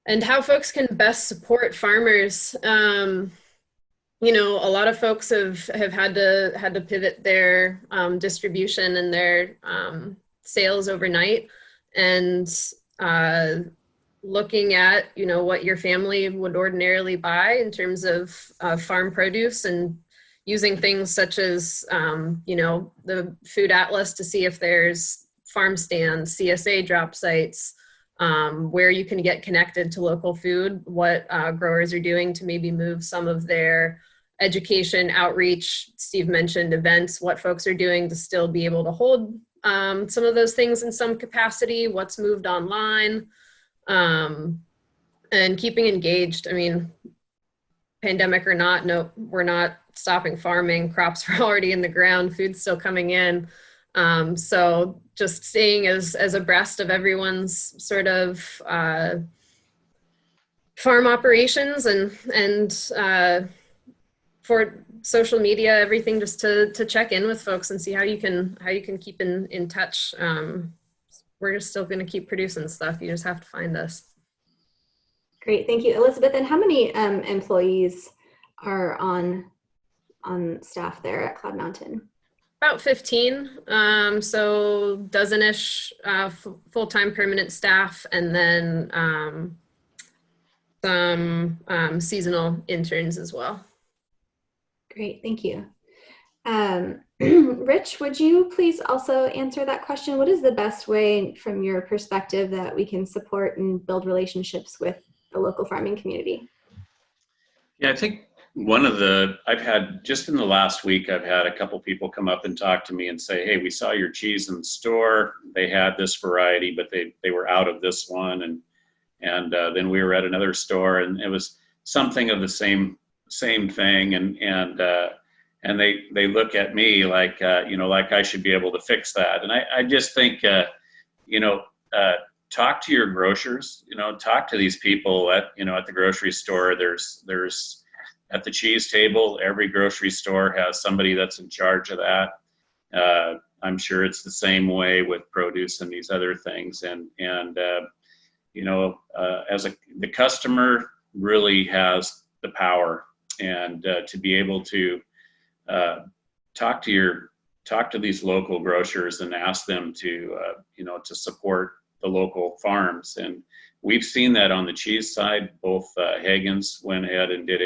And how folks can best support farmers. You know, a lot of folks have had to pivot their distribution and their sales overnight, and looking at, you know, what your family would ordinarily buy in terms of farm produce, and using things such as, you know, the food atlas to see if there's farm stands, CSA drop sites, where you can get connected to local food, what growers are doing to maybe move some of their education outreach. Steve mentioned events, what folks are doing to still be able to hold some of those things in some capacity, what's moved online. And keeping engaged. I mean, pandemic or not, no, we're not stopping farming. Crops are already in the ground, food's still coming in. So just staying as abreast of everyone's sort of farm operations, and for social media, everything, just to check in with folks and see how you can keep in touch. We're just still going to keep producing stuff. You just have to find us. Great, thank you, Elizabeth. And how many employees are on staff there at Cloud Mountain? About 15, so dozen-ish full-time permanent staff, and then some seasonal interns as well. Great, thank you. Rich, would you please also answer that question? What is the best way from your perspective that we can support and build relationships with the local farming community? Yeah, I think I've had, just in the last week, I've had a couple people come up and talk to me and say, hey, we saw your cheese in the store. They had this variety, but they were out of this one. And then we were at another store, and it was something of the same thing. And they look at me like, you know, like I should be able to fix that. And I just think, you know, talk to your grocers. Talk to these people at the grocery store. There's at the cheese table. Every grocery store has somebody that's in charge of that. I'm sure it's the same way with produce and these other things. The customer really has the power, and to be able to talk to these local grocers and ask them to to support the local farms. And we've seen that on the cheese side. Both Hagen's went ahead and did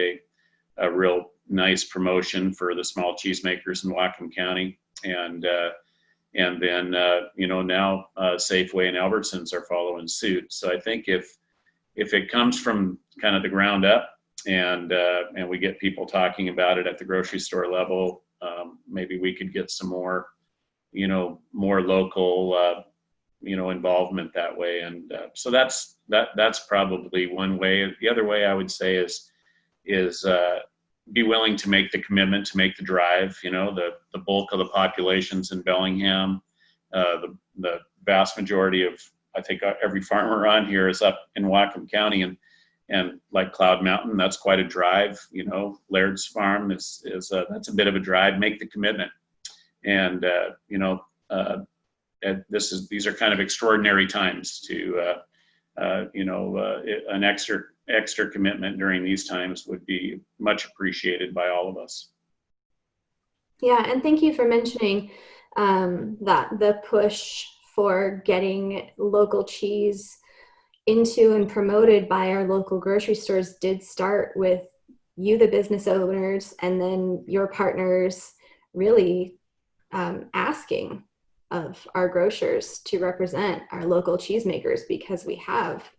a real nice promotion for the small cheesemakers in Whatcom County, and then now Safeway and Albertsons are following suit. So I think if it comes from kind of the ground up, and we get people talking about it at the grocery store level, maybe we could get some more local involvement that way. And so that's probably one way. The other way I would say is be willing to make the commitment, to make the drive. The bulk of the population's in Bellingham. The vast majority of, I think, every farmer on here is up in Whatcom County, and like Cloud Mountain, that's quite a drive. Laird's farm is that's a bit of a drive. Make the commitment, and these are kind of extraordinary times to an extra commitment during these times would be much appreciated by all of us. Yeah, and thank you for mentioning that the push for getting local cheese into and promoted by our local grocery stores did start with you, the business owners, and then your partners really asking of our grocers to represent our local cheesemakers, because we have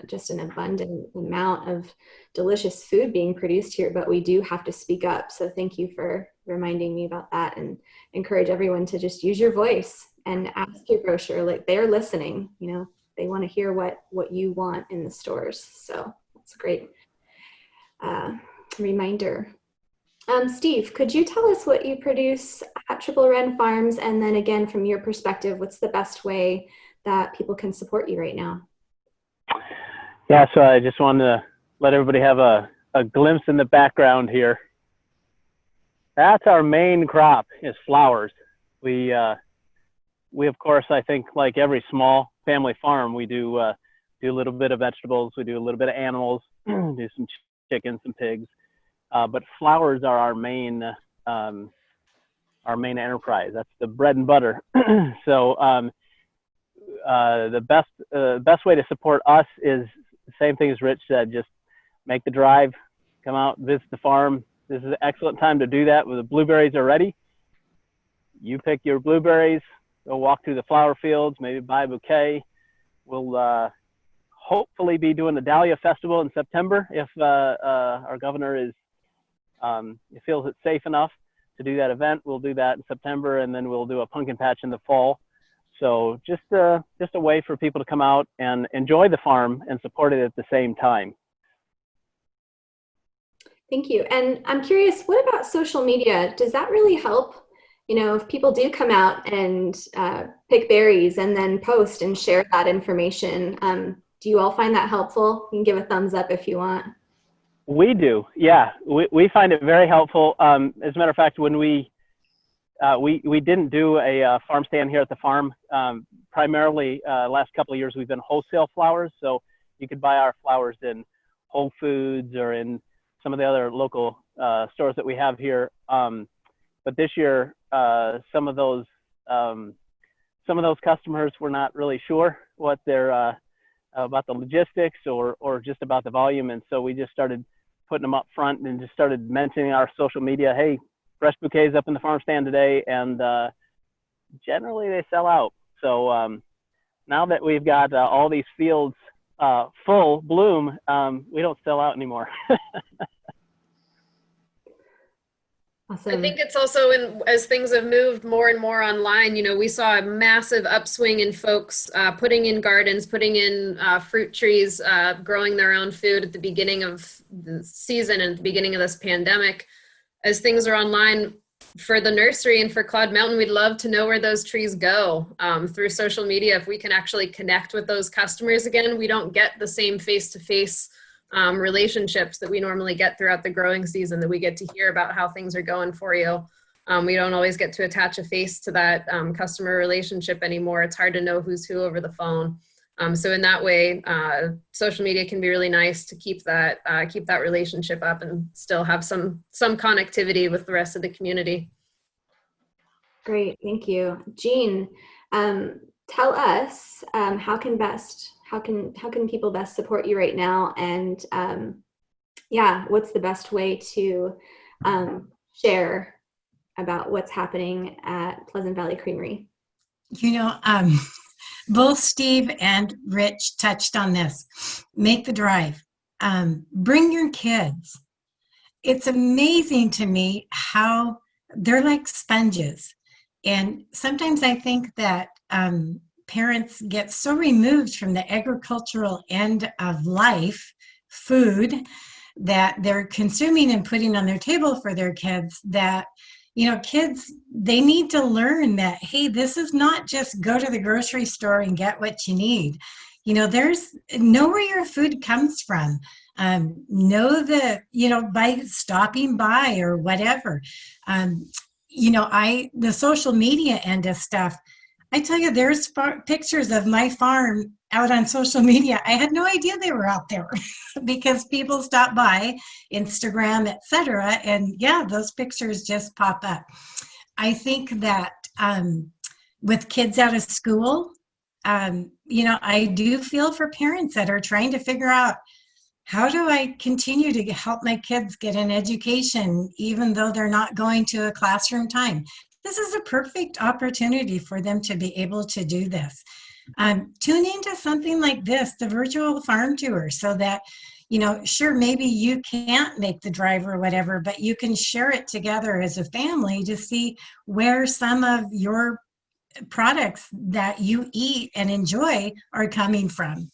just an abundant amount of delicious food being produced here, but we do have to speak up. So thank you for reminding me about that, and encourage everyone to just use your voice and ask your grocer. Like, they're listening, they want to hear what you want in the stores. So that's a great reminder. Steve, could you tell us what you produce at Triple Wren Farms? And then again, from your perspective, what's the best way that people can support you right now? Yeah, so I just wanted to let everybody have a glimpse in the background here. That's our main crop, is flowers. We of course, I think, like every small family farm, we do a little bit of vegetables, we do a little bit of animals, do some chickens, some pigs, but flowers are our main enterprise. That's the bread and butter. So the best way to support us is the same thing as Rich said. Just make the drive, come out, visit the farm. This is an excellent time to do that. When the blueberries are ready, you pick your blueberries, go walk through the flower fields, maybe buy a bouquet. We'll hopefully be doing the Dahlia Festival in September if our governor feels it's safe enough to do that event. We'll do that in September, and then we'll do a pumpkin patch in the fall. So just a way for people to come out and enjoy the farm and support it at the same time. Thank you. And I'm curious, what about social media? Does that really help? If people do come out and pick berries and then post and share that information, do you all find that helpful? You can give a thumbs up if you want. We do, yeah. We find it very helpful. As a matter of fact, when we didn't do a farm stand here at the farm, primarily last couple of years we've been wholesale flowers. So you could buy our flowers in Whole Foods or in some of the other local stores that we have here. But this year, some of those customers were not really sure what their about the logistics or just about the volume, and so we just started putting them up front and just started mentioning our social media. Hey, fresh bouquets up in the farm stand today, and generally they sell out. So now that we've got all these fields full bloom, we don't sell out anymore. Awesome. I think it's also as things have moved more and more online, we saw a massive upswing in folks putting in gardens, putting in fruit trees, growing their own food at the beginning of the season and at the beginning of this pandemic. As things are online, for the nursery and for Cloud Mountain, we'd love to know where those trees go through social media. If we can actually connect with those customers again, we don't get the same face-to-face relationships that we normally get throughout the growing season, that we get to hear about how things are going for you. We don't always get to attach a face to that customer relationship anymore. It's hard to know who's who over the phone. So in that way, social media can be really nice to keep that relationship up and still have some connectivity with the rest of the community. Great, thank you. Jean, tell us how can people best support you right now, and yeah, what's the best way to share about what's happening at Pleasant Valley Creamery? You know, both Steve and Rich touched on this. Make the drive. Bring your kids. It's amazing to me how they're like sponges. And sometimes I think that parents get so removed from the agricultural end of life, food, that they're consuming and putting on their table for their kids, that kids, they need to learn that, hey, this is not just go to the grocery store and get what you need. Know where your food comes from. Know that, by stopping by or whatever. The social media end of stuff, I tell you, there's pictures of my farm out on social media. I had no idea they were out there because people stop by, Instagram, etc. And yeah, those pictures just pop up. I think that with kids out of school, I do feel for parents that are trying to figure out, how do I continue to help my kids get an education even though they're not going to a classroom time? This is a perfect opportunity for them to be able to do this. Tune into something like this, the virtual farm tour, so that, sure, maybe you can't make the drive or whatever, but you can share it together as a family to see where some of your products that you eat and enjoy are coming from.